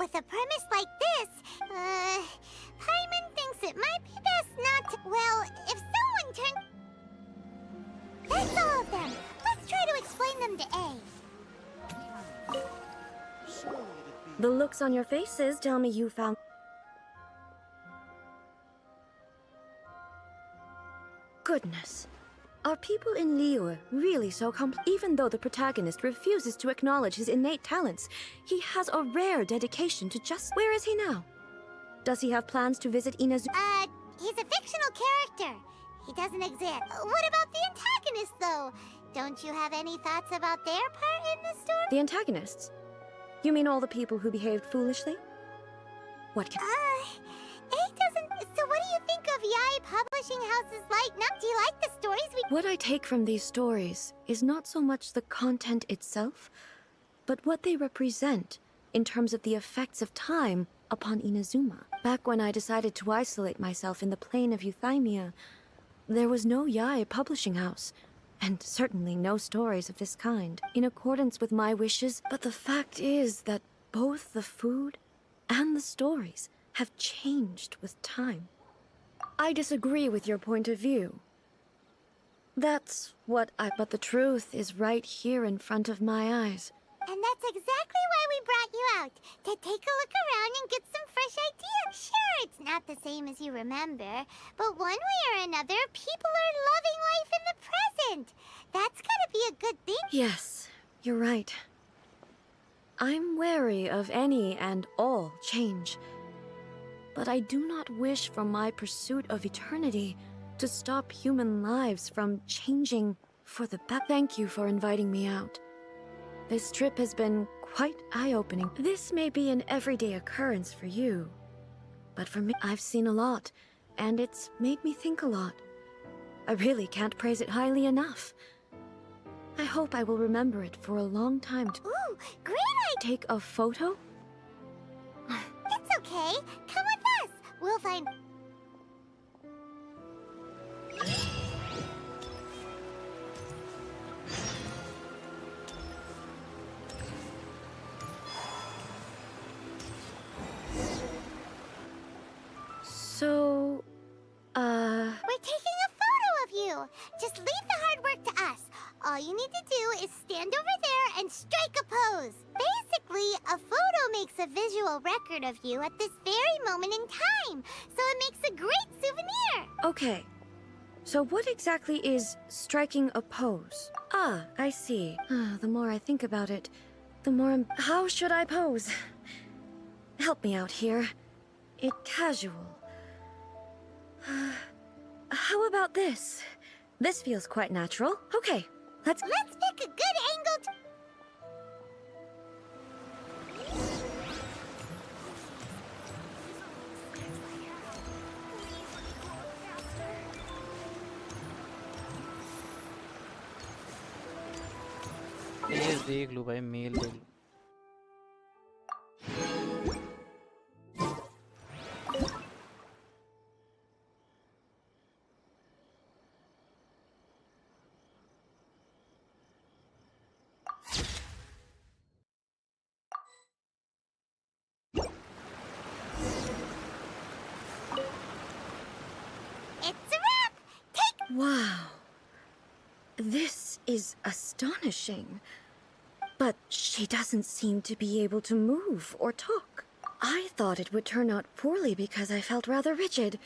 with a premise like this, Paimon thinks it might be best not to... Well, if someone turned... That's all of them. Let's try to explain them to A. The looks on your faces tell me you found... Goodness. Are people in Liyue really so even though the protagonist refuses to acknowledge his innate talents, he has a rare dedication to just... Where is he now? Does he have plans to visit Inazuma? He's a fictional character. He doesn't exist. What about the antagonists, though? Don't you have any thoughts about their part in the story? The antagonists? You mean all the people who behaved foolishly? What can... A doesn't... So what do you think of Yae Publishing House's like now? Do you like the stories we... What I take from these stories is not so much the content itself, but what they represent in terms of the effects of time upon Inazuma. Back when I decided to isolate myself in the plane of Euthymia, there was no Yae Publishing House, and certainly no stories of this kind, in accordance with my wishes. But the fact is that both the food and the stories have changed with time. I disagree with your point of view. That's what I... But the truth is right here in front of my eyes. And that's exactly why we brought you out, to take a look around and get some fresh ideas. Sure, it's not the same as you remember, but one way or another, people are loving life in the present. That's gotta be a good thing. Yes, you're right. I'm wary of any and all change. But I do not wish for my pursuit of eternity to stop human lives from changing for the better. Thank you for inviting me out. This trip has been quite eye-opening. This may be an everyday occurrence for you, but for me, I've seen a lot, and it's made me think a lot. I really can't praise it highly enough. I hope I will remember it for a long time to... Ooh, great idea! Take a photo? It's okay. Come with us. We'll find... So, We're taking a photo of you. Just leave the hard work to us. All you need to do is stand over there and strike a pose. Basically, a photo makes a visual record of you at this very moment in time, so it makes a great souvenir. okay. So what exactly is striking a pose? Ah, I see. The more I think about it, the more How should I pose? Help me out here. Casual. How about this? This feels quite natural. Okay, let's pick a good angle to... mail देख लो भाई mail देख लो It's a wrap! Take... Wow. This is astonishing. But she doesn't seem to be able to move or talk. I thought it would turn out poorly because I felt rather rigid.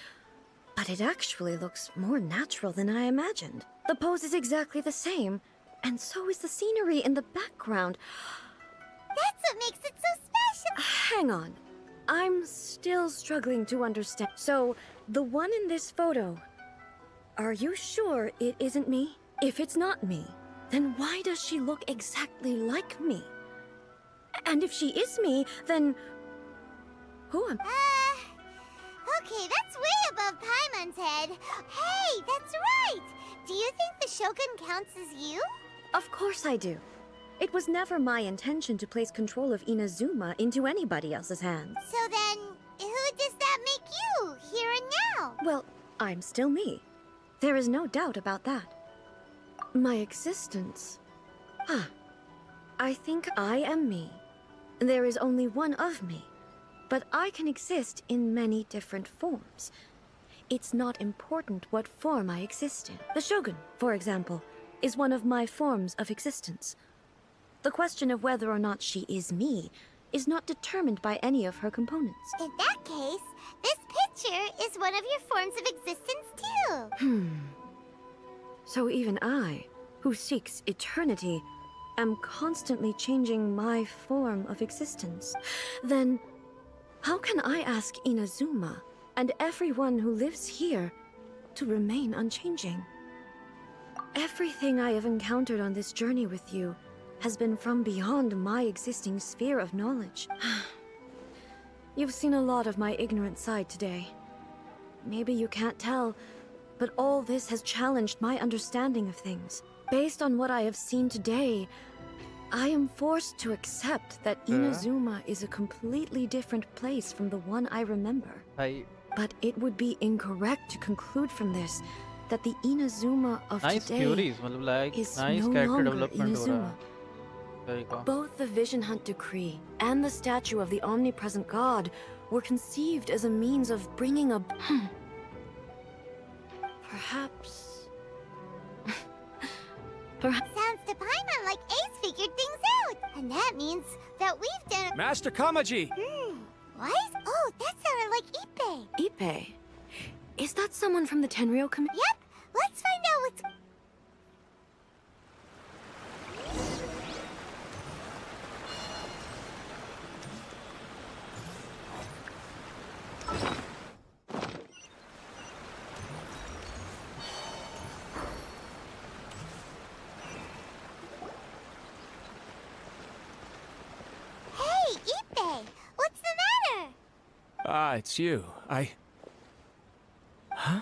But it actually looks more natural than I imagined. The pose is exactly the same, and so is the scenery in the background. That's what makes it so special! Hang on. I'm still struggling to understand. So, the one in this photo, are you sure it isn't me? If it's not me, then why does she look exactly like me? And if she is me, then... who am... Okay, that's way above Paimon's head. Hey, that's right! Do you think the Shogun counts as you? Of course I do. It was never my intention to place control of Inazuma into anybody else's hands. So then, who does that make you, here and now? Well, I'm still me. There is no doubt about that. My existence... I think I am me. There is only one of me, But I can exist in many different forms. It's not important what form I exist in. The Shogun, for example, is one of my forms of existence. The question of whether or not she is me is not determined by any of her components. In that case, this picture is one of your forms of existence too. So even I, who seeks eternity, am constantly changing my form of existence. Then, how can I ask Inazuma and everyone who lives here to remain unchanging? Everything I have encountered on this journey with you has been from beyond my existing sphere of knowledge. You've seen a lot of my ignorant side today. Maybe you can't tell, but all this has challenged my understanding of things. Based on what I have seen today, I am forced to accept that Inazuma is a completely different place from the one I remember. But it would be incorrect to conclude from this that the Inazuma of today is nice no character longer development हो रहा Inazuma. है. There you go. Both the Vision Hunt Decree and the statue of the omnipresent god were conceived as a means of bringing a... Perhaps... Sounds to Paimon like Ace figured things out. And that means that we've done... Master Kamaji! What? Oh, that sounded like Ippei. Ippei? Is that someone from the Tenryou community? Yep, let's find out what's... Hey, Ippei! What's the matter? Ah, it's you. Huh?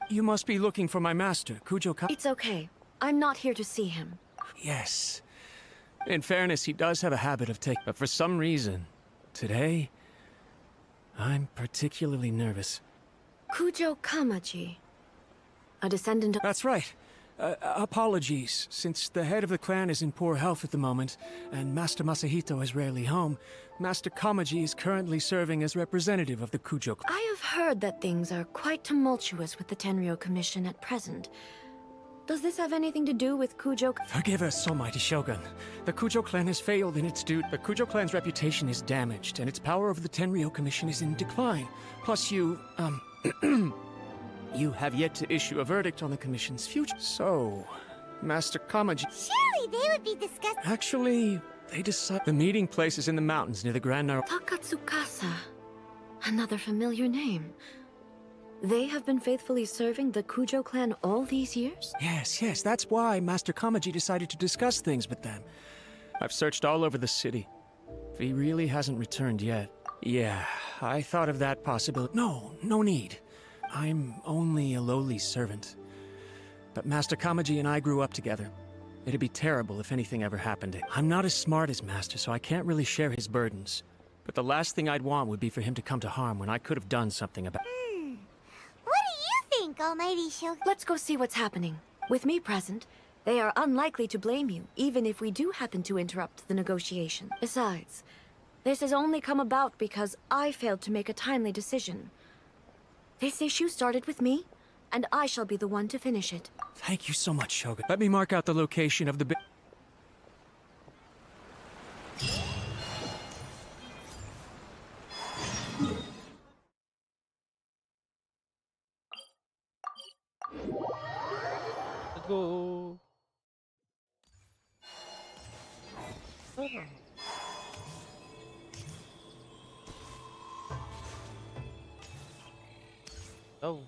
You must be looking for my master, Kujo Ka- It's okay. I'm not here to see him. Yes. In fairness, he does have a habit of taking... But for some reason, today, I'm particularly nervous. Kujo Kamaji. A descendant of... That's right. Apologies. Since the head of the clan is in poor health at the moment, and Master Masahito is rarely home, Master Kamaji is currently serving as representative of the Kujo clan. I have heard that things are quite tumultuous with the Tenryou Commission at present. Does this have anything to do with Kujo... Forgive us, almighty Shogun. The Kujo clan has failed in its duty. The Kujo clan's reputation is damaged, and its power over the Tenryou Commission is in decline. Plus you, you have yet to issue a verdict on the Commission's future. So, Master Kamaji... Surely they would be discussing... Actually, they decide... The meeting place is in the mountains near the Grand Naro... Takatsukasa. Another familiar name. They have been faithfully serving the Kujo clan all these years? Yes, that's why Master Kamaji decided to discuss things with them. I've searched all over the city. He really hasn't returned yet. Yeah, I thought of that possibility. No need. I'm only a lowly servant. But Master Kamaji and I grew up together. It'd be terrible if anything ever happened to him. I'm not as smart as Master, so I can't really share his burdens. But the last thing I'd want would be for him to come to harm when I could have done something about it. What do you think, Almighty Shogun? Let's go see what's happening. With me present, they are unlikely to blame you, even if we do happen to interrupt the negotiation. Besides, this has only come about because I failed to make a timely decision. This issue started with me, and I shall be the one to finish it. Thank you so much, Shogun. Let me mark out the location of the Let's go. Oh.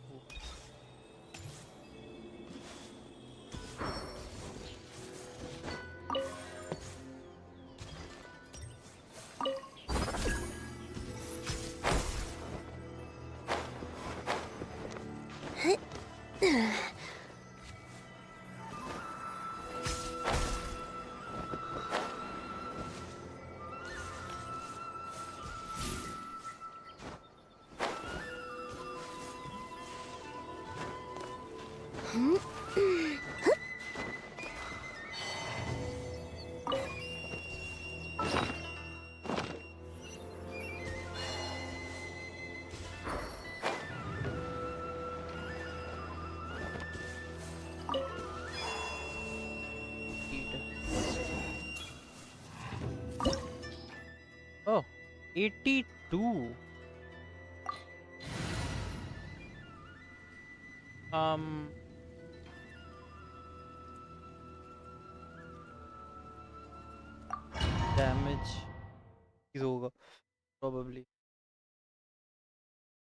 82. Damage is over probably.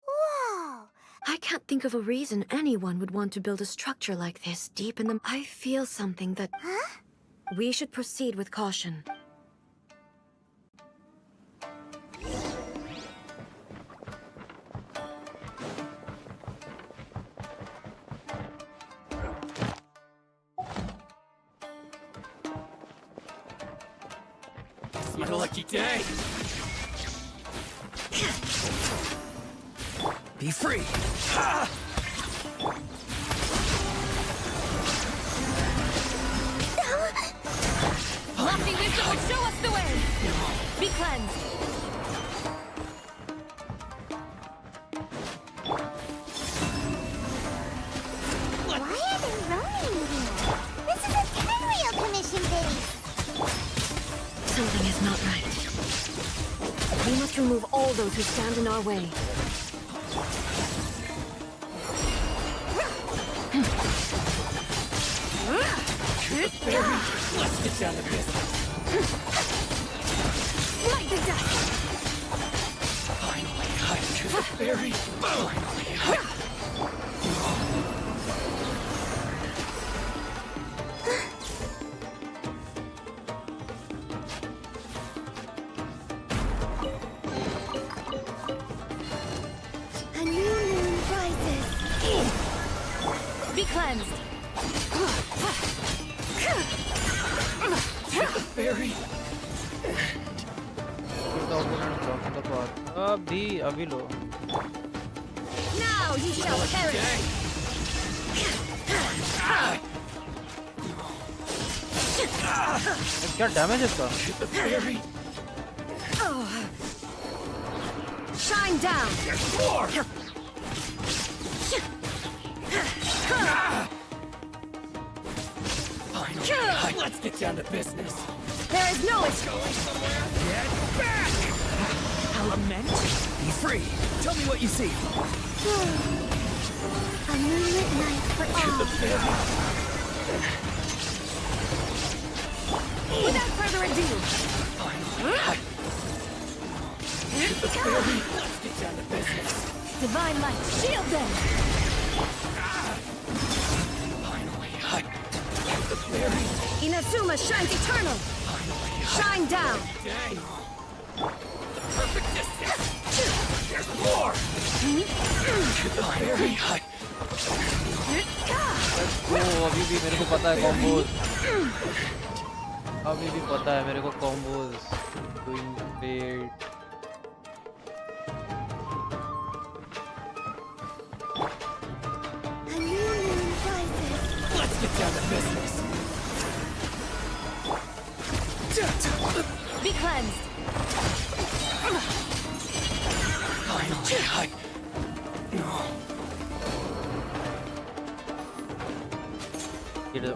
Whoa! I can't think of a reason anyone would want to build a structure like this deep in the... I feel something that... Huh? We should proceed with caution. It's my lucky day. Be free. Lofty wisdom will show us the way! Be cleansed! Why are they roaming here? This is a pinwheel commission biddy. Something is not right. We must remove all those who stand in our way. Let's get down to business. Light the dust! Finally, I to the fairy. Finally, A new moon rises. Be cleansed! fairy. अभी लो. Now you shall perish! क्या damage है इसका? Shine down! There's more. Finally, let's get down to business. There is no escape! Going somewhere? Get back! Element, be free. Tell me what you see. A moonlit night for all. Without further ado, Finally, let's get down to business. divine light, shield them! Finally, the fairy. Inazuma shines eternal! Shine down! Day. The perfect distance. There's more. The fairy. अभी भी मेरे को पता है combos. अभी भी पता है मेरे को combos. Doing great. A new moon rises. Let's get down to business. Be cleansed! Finally, no. Get it.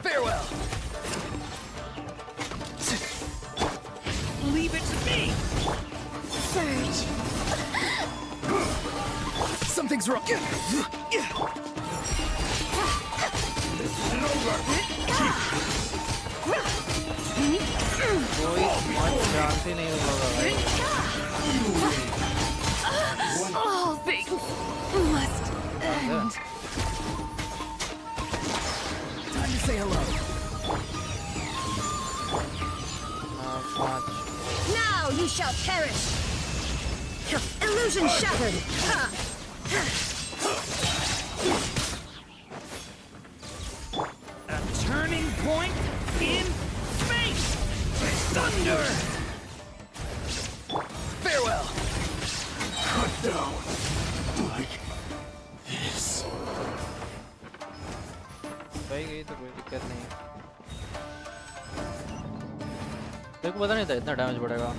Farewell. Leave it to me. Surge. Something's wrong. This isn't over. कोई चांस ही नहीं होगा भाई. All things must end. Time to say hello. 5. Now you shall perish! Illusion shattered! A turning point in space! Thunder! Farewell! Cut down like this. भाई गई तो कोई दिक्कत नहीं. मेरे को पता नहीं था इतना डैमेज बढ़ेगा.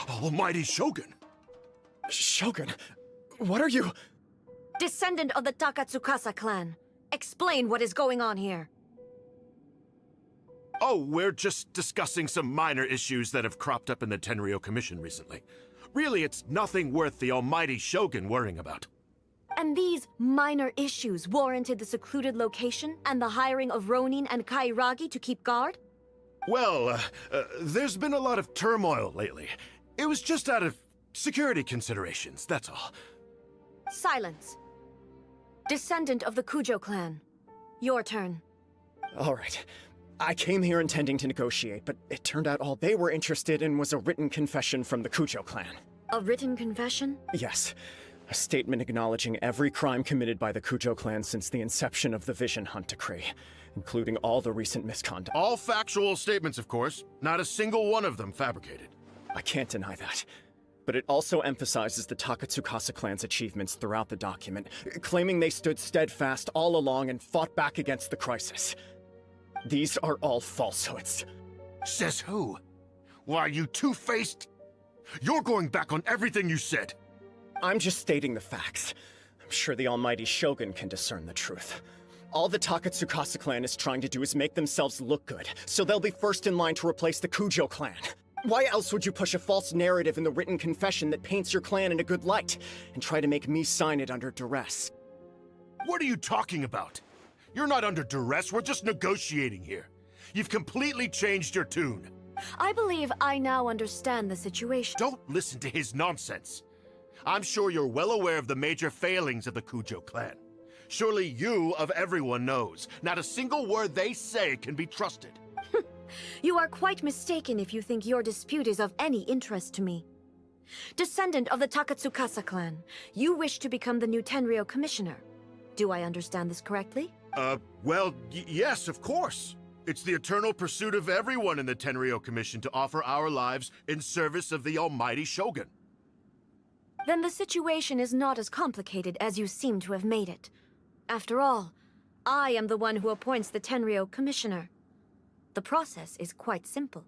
Almighty Shogun! Shogun, what are you? Descendant of the Takatsukasa clan. Explain what is going on here. Oh, we're just discussing some minor issues that have cropped up in the Tenryou Commission recently. Really, it's nothing worth the almighty Shogun worrying about. And these minor issues warranted the secluded location and the hiring of Ronin and Kairagi to keep guard? Well, there's been a lot of turmoil lately. It was just out of security considerations, that's all. Silence. Descendant of the Kujo clan. Your turn. All right. I came here intending to negotiate, but it turned out all they were interested in was a written confession from the Kujo clan. A written confession? Yes. A statement acknowledging every crime committed by the Kujo clan since the inception of the Vision Hunt Decree, including all the recent misconduct. All factual statements, of course. Not a single one of them fabricated. I can't deny that. But it also emphasizes the Takatsukasa clan's achievements throughout the document, claiming they stood steadfast all along and fought back against the crisis. These are all falsehoods. Says who? Why, you two-faced? You're going back on everything you said. I'm just stating the facts. I'm sure the almighty Shogun can discern the truth. All the Takatsukasa clan is trying to do is make themselves look good, so they'll be first in line to replace the Kujo clan. Why else would you push a false narrative in the written confession that paints your clan in a good light, and try to make me sign it under duress? What are you talking about? You're not under duress, we're just negotiating here. You've completely changed your tune. I believe I now understand the situation. Don't listen to his nonsense. I'm sure you're well aware of the major failings of the Kujo clan. Surely you, of everyone, knows. Not a single word they say can be trusted. You are quite mistaken if you think your dispute is of any interest to me. Descendant of the Takatsukasa clan, you wish to become the new Tenryou commissioner. Do I understand this correctly? Well, yes, of course. It's the eternal pursuit of everyone in the Tenryou Commission to offer our lives in service of the almighty Shogun. Then the situation is not as complicated as you seem to have made it. After all, I am the one who appoints the Tenryou commissioner. The process is quite simple.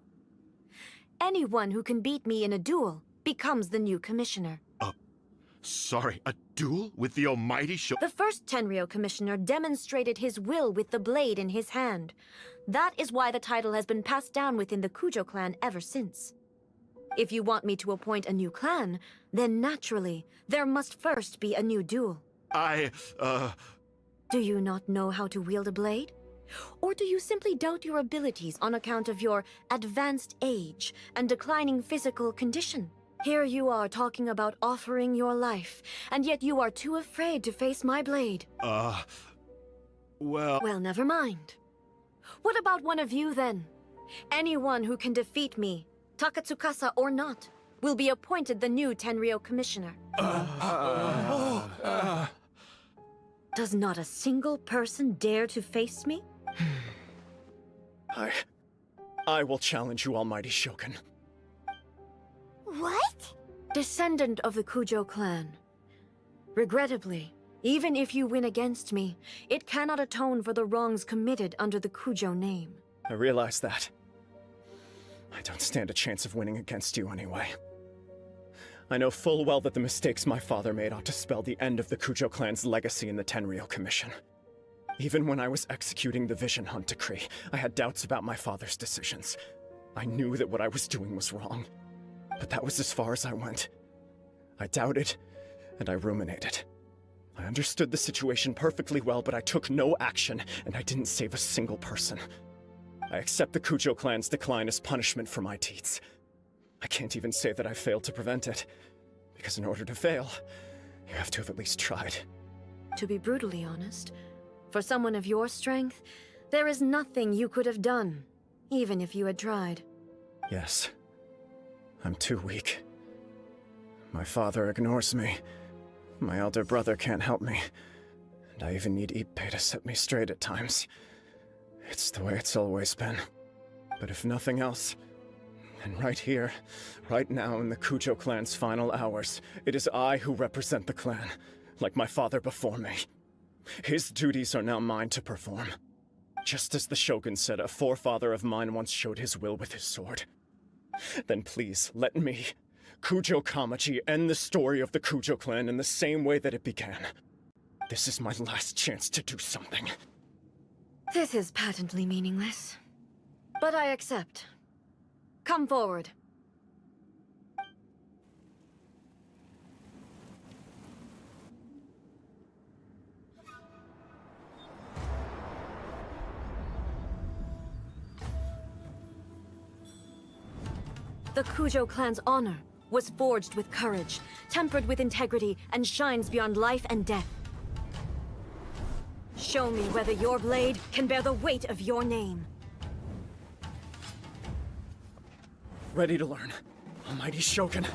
Anyone who can beat me in a duel becomes the new commissioner. Sorry, a duel with the almighty Shogun? The first Tenryou commissioner demonstrated his will with the blade in his hand. That is why the title has been passed down within the Kujo clan ever since. If you want me to appoint a new clan, then naturally, there must first be a new duel. Do you not know how to wield a blade? Or do you simply doubt your abilities on account of your advanced age and declining physical condition? Here you are talking about offering your life, and yet you are too afraid to face my blade. Well... Well, never mind. What about one of you, then? Anyone who can defeat me, Takatsukasa or not, will be appointed the new Tenryou commissioner. Does not a single person dare to face me? I will challenge you, almighty Shogun. What? Descendant of the Kujo clan. Regrettably, even if you win against me, it cannot atone for the wrongs committed under the Kujo name. I realize that. I don't stand a chance of winning against you anyway. I know full well that the mistakes my father made ought to spell the end of the Kujo clan's legacy in the Tenryou Commission. Even when I was executing the Vision Hunt Decree, I had doubts about my father's decisions. I knew that what I was doing was wrong. But that was as far as I went. I doubted, and I ruminated. I understood the situation perfectly well, but I took no action, and I didn't save a single person. I accept the Kujo clan's decline as punishment for my deeds. I can't even say that I failed to prevent it, because in order to fail, you have to have at least tried. To be brutally honest, for someone of your strength, there is nothing you could have done, even if you had tried. Yes. I'm too weak. My father ignores me. My elder brother can't help me. And I even need Ippei to set me straight at times. It's the way it's always been. But if nothing else, then right here, right now in the Kujo clan's final hours, it is I who represent the clan, like my father before me. His duties are now mine to perform. Just as the Shogun said a forefather of mine once showed his will with his sword. Then please, let me, Kujo Kamaji end the story of the Kujo clan in the same way that it began. This is my last chance to do something. This is patently meaningless. But I accept. Come forward. The Kujo clan's honor was forged with courage, tempered with integrity, and shines beyond life and death. Show me whether your blade can bear the weight of your name. Ready to learn, Almighty Shogun.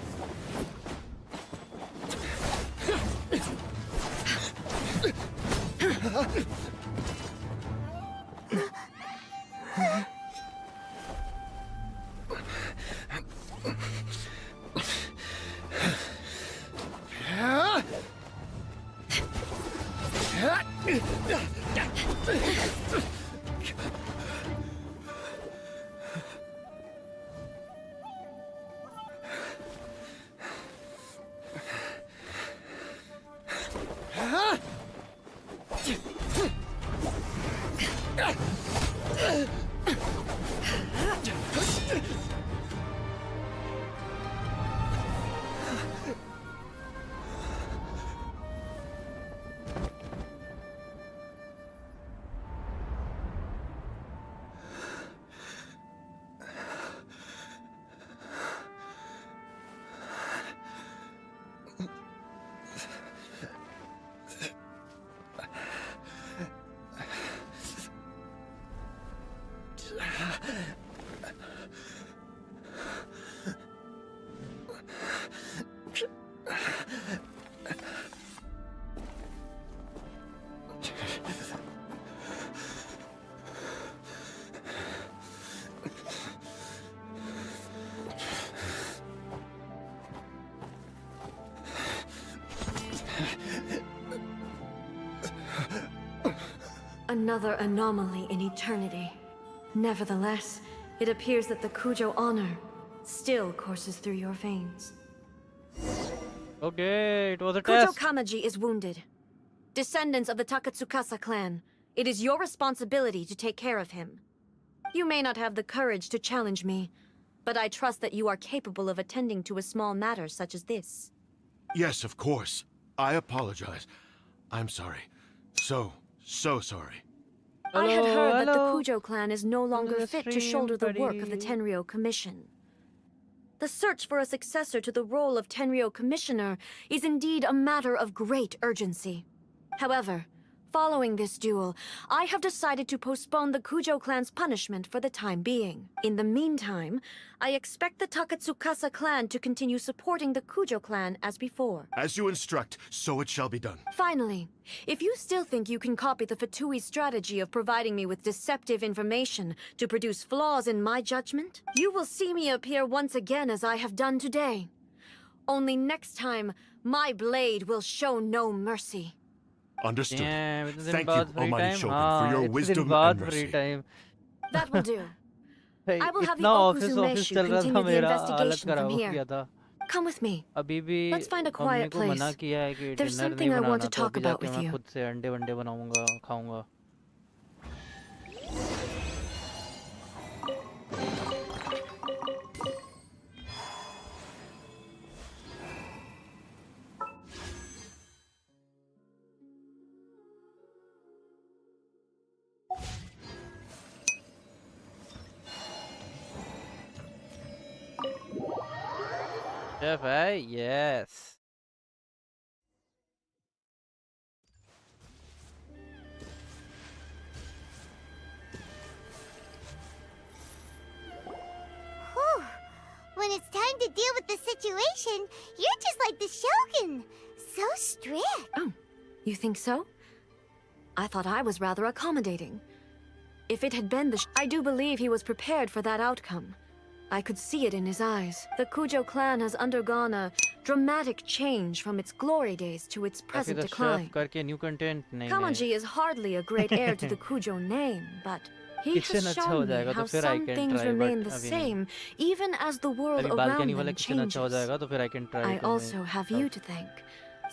Another anomaly in eternity. Nevertheless, it appears that the Kujo honor still courses through your veins. Okay, it was a Kujo test. Kamaji is wounded. Descendants of the Takatsukasa clan, it is your responsibility to take care of him. You may not have the courage to challenge me, but I trust that you are capable of attending to a small matter such as this. Yes, of course. I apologize. I'm sorry. So sorry. I had heard that the hello. Kujo clan is no longer fit to shoulder the work of the Tenryou Commission. The search for a successor to the role of Tenryou Commissioner is indeed a matter of great urgency. However, following this duel, I have decided to postpone the Kujo clan's punishment for the time being. In the meantime, I expect the Takatsukasa clan to continue supporting the Kujo clan as before. As you instruct, so it shall be done. Finally, if you still think you can copy the Fatui strategy of providing me with deceptive information to produce flaws in my judgment, you will see me appear once again as I have done today. Only next time, my blade will show no mercy. Understood. Damn, it's Thank दिन you, बाद free Almighty time. Shogun, हाँ, for your it's wisdom दिन बाद and free mercy. time. That will do. भाई I will have the इतना office Okuzumeshu चल रहा था continue the मेरा हालत investigation खराब from हो here. गया था. Come with me. अभी भी Let's find a mummy quiet को मना place. किया है कि There's डिनर something नहीं I want बनाना to तो talk अभी about जाके with मैं you. खुद से अंडे वंडे बनाऊंगा खाऊंगा. Chef, yes. Whew. When it's time to deal with the situation, you're just like the Shogun. So strict. Oh, you think so? I thought I was rather accommodating. If it had been I do believe he was prepared for that outcome. I could see it in his eyes. The Kujo clan has undergone a dramatic change from its glory days to its present decline. करके new content नहीं Kamaji is hardly a great heir to the Kujo name, but He kitchen has अच्छा हो shown me जाएगा तो how फिर I some can things try, remain but the अभी नहीं. same, even as the world अभी around balcony them वाला kitchen अच्छा हो changes. जाएगा तो फिर I can try I to also make have stuff. you to thank.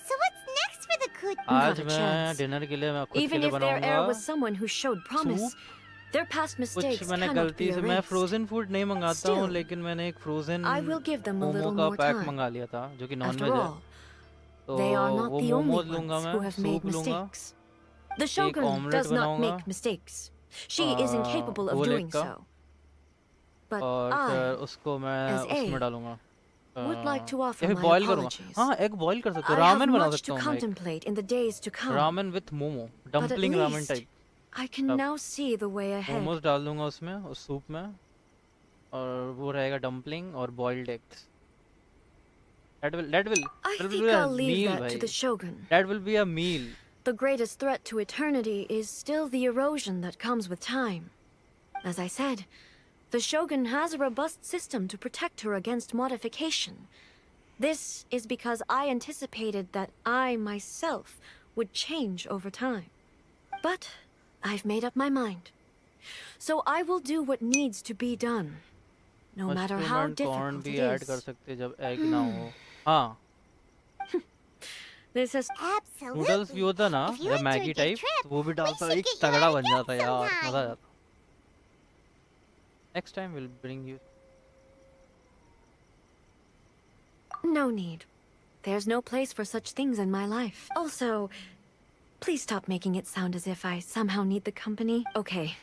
So what's next for the Coot? आज Not a मैं chance. डिनर के लिए मैं खुद के Even लिए if their heir बनाऊंगा was someone who showed promise, their past कुछ. mistakes मैंने cannot गलती be से मैं erased. फ्रोजन फूड नहीं मंगाता हूँ, Still, लेकिन मैंने एक frozen I will give them a momo little का more पैक time. मंगा लिया था जो कि नॉन After वेज है. all, तो they are not वो the only मोमोज लूंगा ones मैं, who have made सूप लूंगा, mistakes. The एक Shogun ऑमलेट does not बनाऊंगा, make mistakes. She is incapable of दो लेग doing का, so. But और फिर I, उसको मैं as उसमें A, डालूंगा, would like to offer या फिर my बॉईल करूंगा. apologies. हाँ, एग बॉईल कर सकते हो, I have रामेन बना much सकता to हूँ मैं, एक contemplate in the days to come. Ramen with momo, But at dumpling ramen least type. I can अब now see the way ahead. Momos डाल दूंगा उसमें, उस सूप में, और वो रहेगा डम्पलिंग और boiled eggs. That will I be think a I'll leave meal, that to the भाई. Shogun. That will be a meal. The greatest threat to eternity is still the erosion that comes with time. As I said, the Shogun has a robust system to protect her against modification. This is because I anticipated that I myself would change over time. But I've made up my mind. So I will do what needs to be done, no matter mushroom how and corn difficult भी it add कर is. सकते हैं जब egg ना हो. हाँ, This is noodles भी होता ना If you या enjoyed Maggi your type, trip, वो भी we डालता, should एक get you तगड़ा out बन again जाता यार, मजा sometime. आता. Next time we'll bring you. no need. There's no place for such things in my life. Also, please stop making it sound as if I somehow need the company. Okay,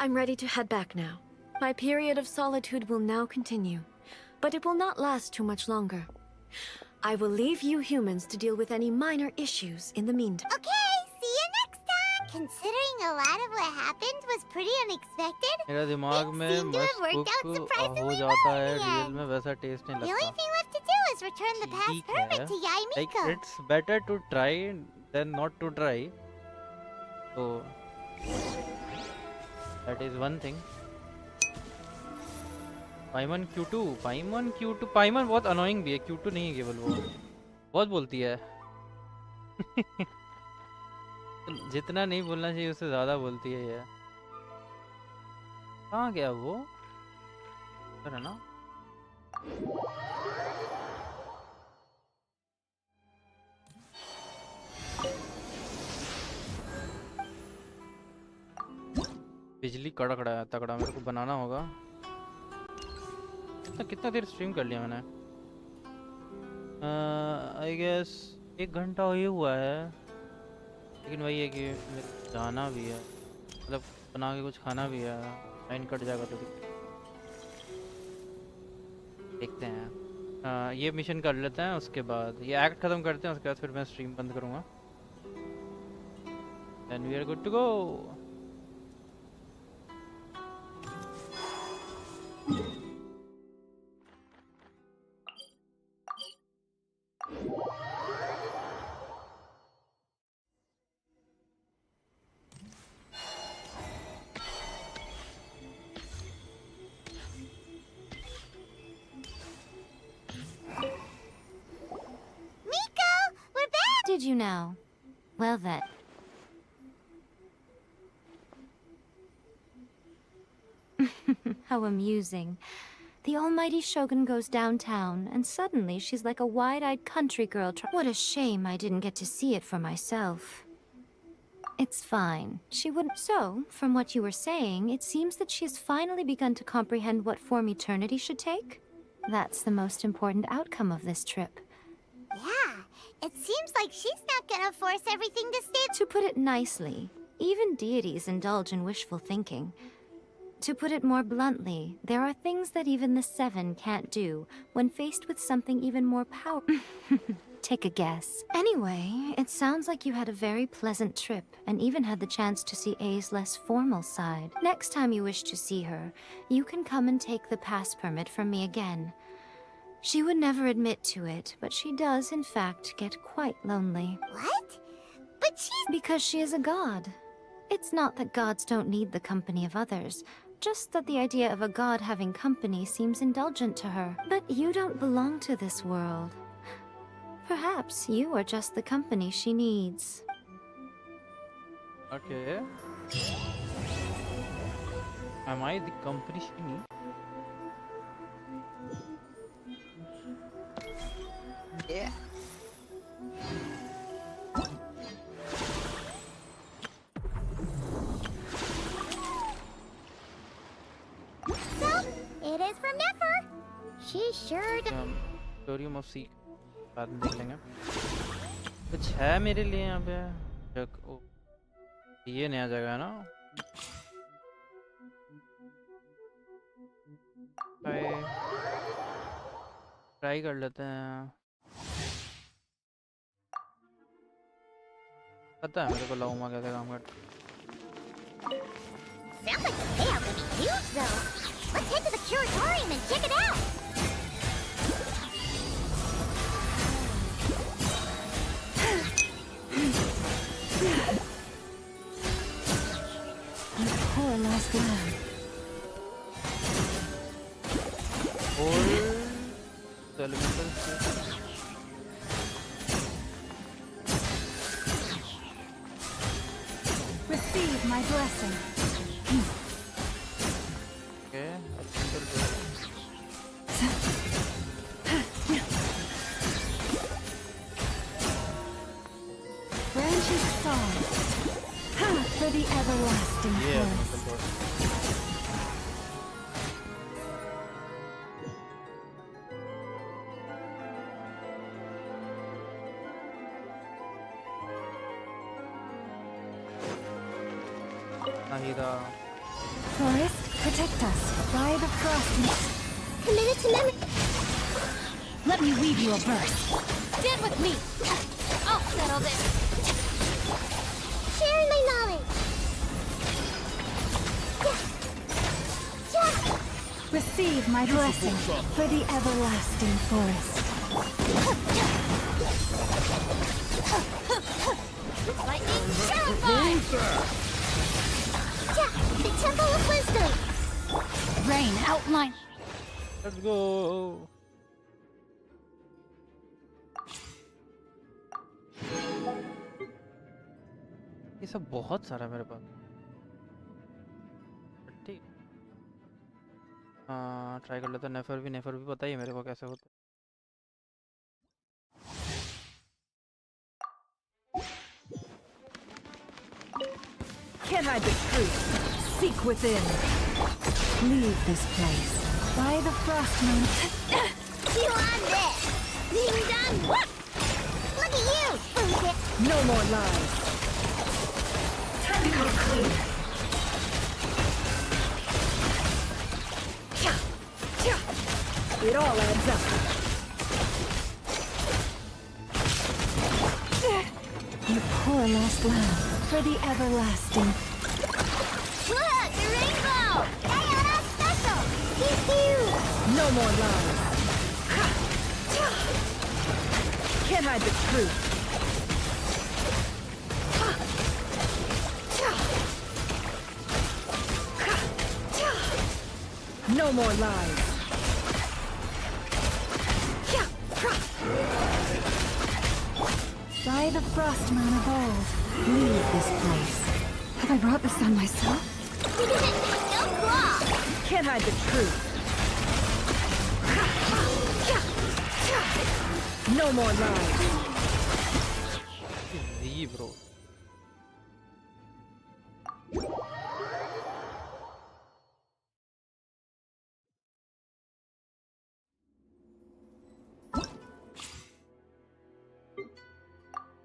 I'm ready to head back now. My period of solitude will now continue, but it will not last too much longer. I will leave you humans to deal with any minor issues in the meantime. Okay, see you next time. Considering a lot of what happened was pretty unexpected, मेरा दिमाग things में seem to have मस्त worked out cook surprisingly हो well जाता in है, the real end. में वैसा test नहीं The only लगता. thing left to do is return the past ठीक permit है, to like Yaimiko. it's better to try than not to try. So that is one thing. पाइमन Q2 पाइमन बहुत annoying भी है. Q2 नहीं है केवल, वो बहुत बोलती है. जितना नहीं बोलना चाहिए उससे ज्यादा बोलती है ये. कहाँ गया वो? है ना? बिजली कड़क रहा है तगड़ा, मेरे को बनाना होगा. कितना देर स्ट्रीम कर लिया मैंने? आई गेस 1 घंटा ही हुआ है, लेकिन वही है कि मेरे को जाना भी है, मतलब बना के कुछ खाना भी है. लाइन कट जाएगा तो देखते हैं. ये मिशन कर लेते हैं, उसके बाद ये एक्ट खत्म करते हैं, उसके बाद फिर मैं स्ट्रीम बंद करूँगा. Then we are good to go. Miko, we're back! Did you know? Well then. How amusing. The almighty Shogun goes downtown, and suddenly she's like a wide-eyed country girl. What a shame I didn't get to see it for myself. It's fine. She wouldn't. So, from what you were saying, it seems that she has finally begun to comprehend what form eternity should take? That's the most important outcome of this trip. Yeah, it seems like she's not gonna force everything to stay. To put it nicely, even deities indulge in wishful thinking. To put it more bluntly, there are things that even the Seven can't do when faced with something even more powerful. Take a guess. Anyway, it sounds like you had a very pleasant trip and even had the chance to see A's less formal side. Next time you wish to see her, you can come and take the pass permit from me again. She would never admit to it, but she does, in fact, get quite lonely. What? But she's... Because she is a god. It's not that gods don't need the company of others, just that the idea of a god having company seems indulgent to her. But you don't belong to this world. Perhaps you are just the company she needs. Okay. Am I the company she needs? Yeah. So, it is from Nefer. She sure does. Story of Sea बाद में देख लेंगे कुछ है मेरे लिए यहाँ पे ये नया जगह है ना ट्राई कर लेते हैं पता है मेरे को लाऊंगा कैसे काम करता Sounds like the payout would be huge, though. Let's head to the curatorium and check it out. You poor lost lamb. और elemental Receive my blessing. okay Branches song. For the everlasting forest. Nahida Forest, protect us. By the frost. Committed to memory. Let me weave you a verse. Stand with me. I'll settle this. Sharing my knowledge. Receive my blessing for the everlasting forest. Lightning terrified. The Temple of Wisdom. Rain outline. let's go ये सब बहुत सारा मेरे पास ठीक हाँ try कर लेते नेफर भी पता ही है मेरे को कैसे होता है Can't hide the truth. Seek within. Leave this place. By the frost moon. You on this. Ding dong. What? Look at you. No more lies. Time to go clean. It all adds up. You poor lost lamb. For the everlasting. Look, the rainbow. Diana special. He's huge. No more lies. Can't hide the truth. No more lies. By the frost moon of old. Leave this place. Have I brought this on myself? No claw. Can't hide the truth. No more lies. Ji bro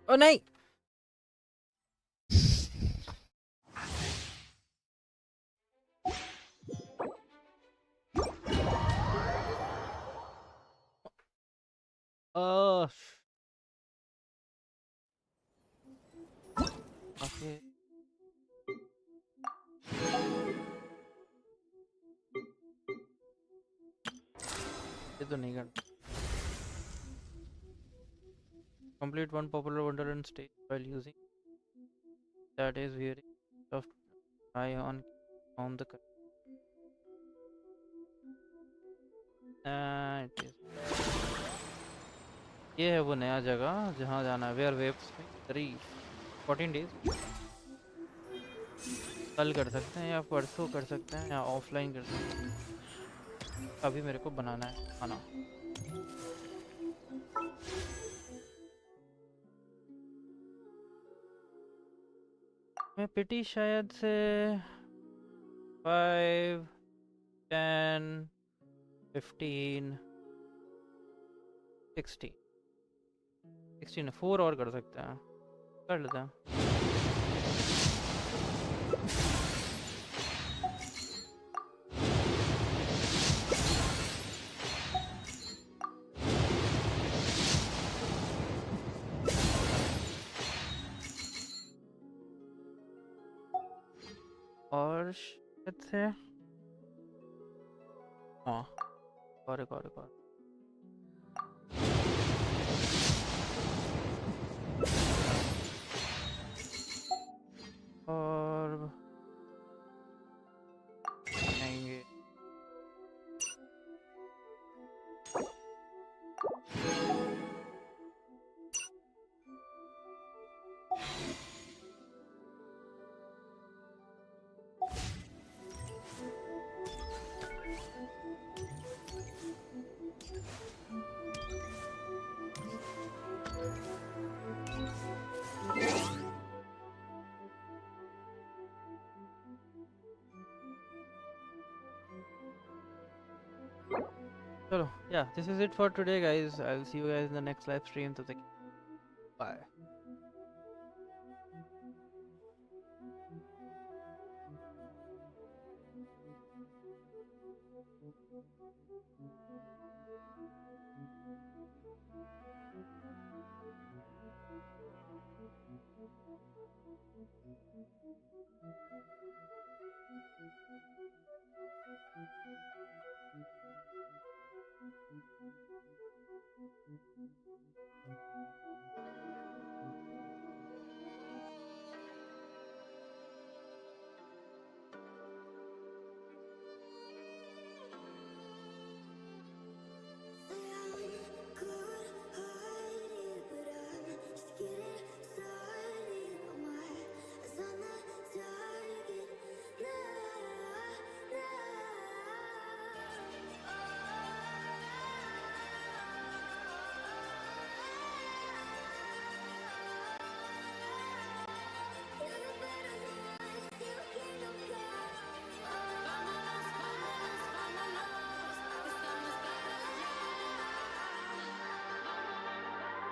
ओ नहीं okay ये तो नहीं करना complete one popular wonderland stage while using that is wearing soft eye on the it is ये है वो नया जगह जहाँ जाना है वेयर वेव्स में 14 days कल कर सकते हैं या परसों कर सकते हैं या ऑफलाइन कर सकते हैं। अभी मेरे को बनाना है खाना। मैं पिटी शायद से 5, 10, 15, 16 4 और कर सकते हैं, कर लेते हैं। और शायद से हाँ और एक और आएंगे। चलो, yeah, this is it for today guys. I'll see you guys in the next live stream. So bye.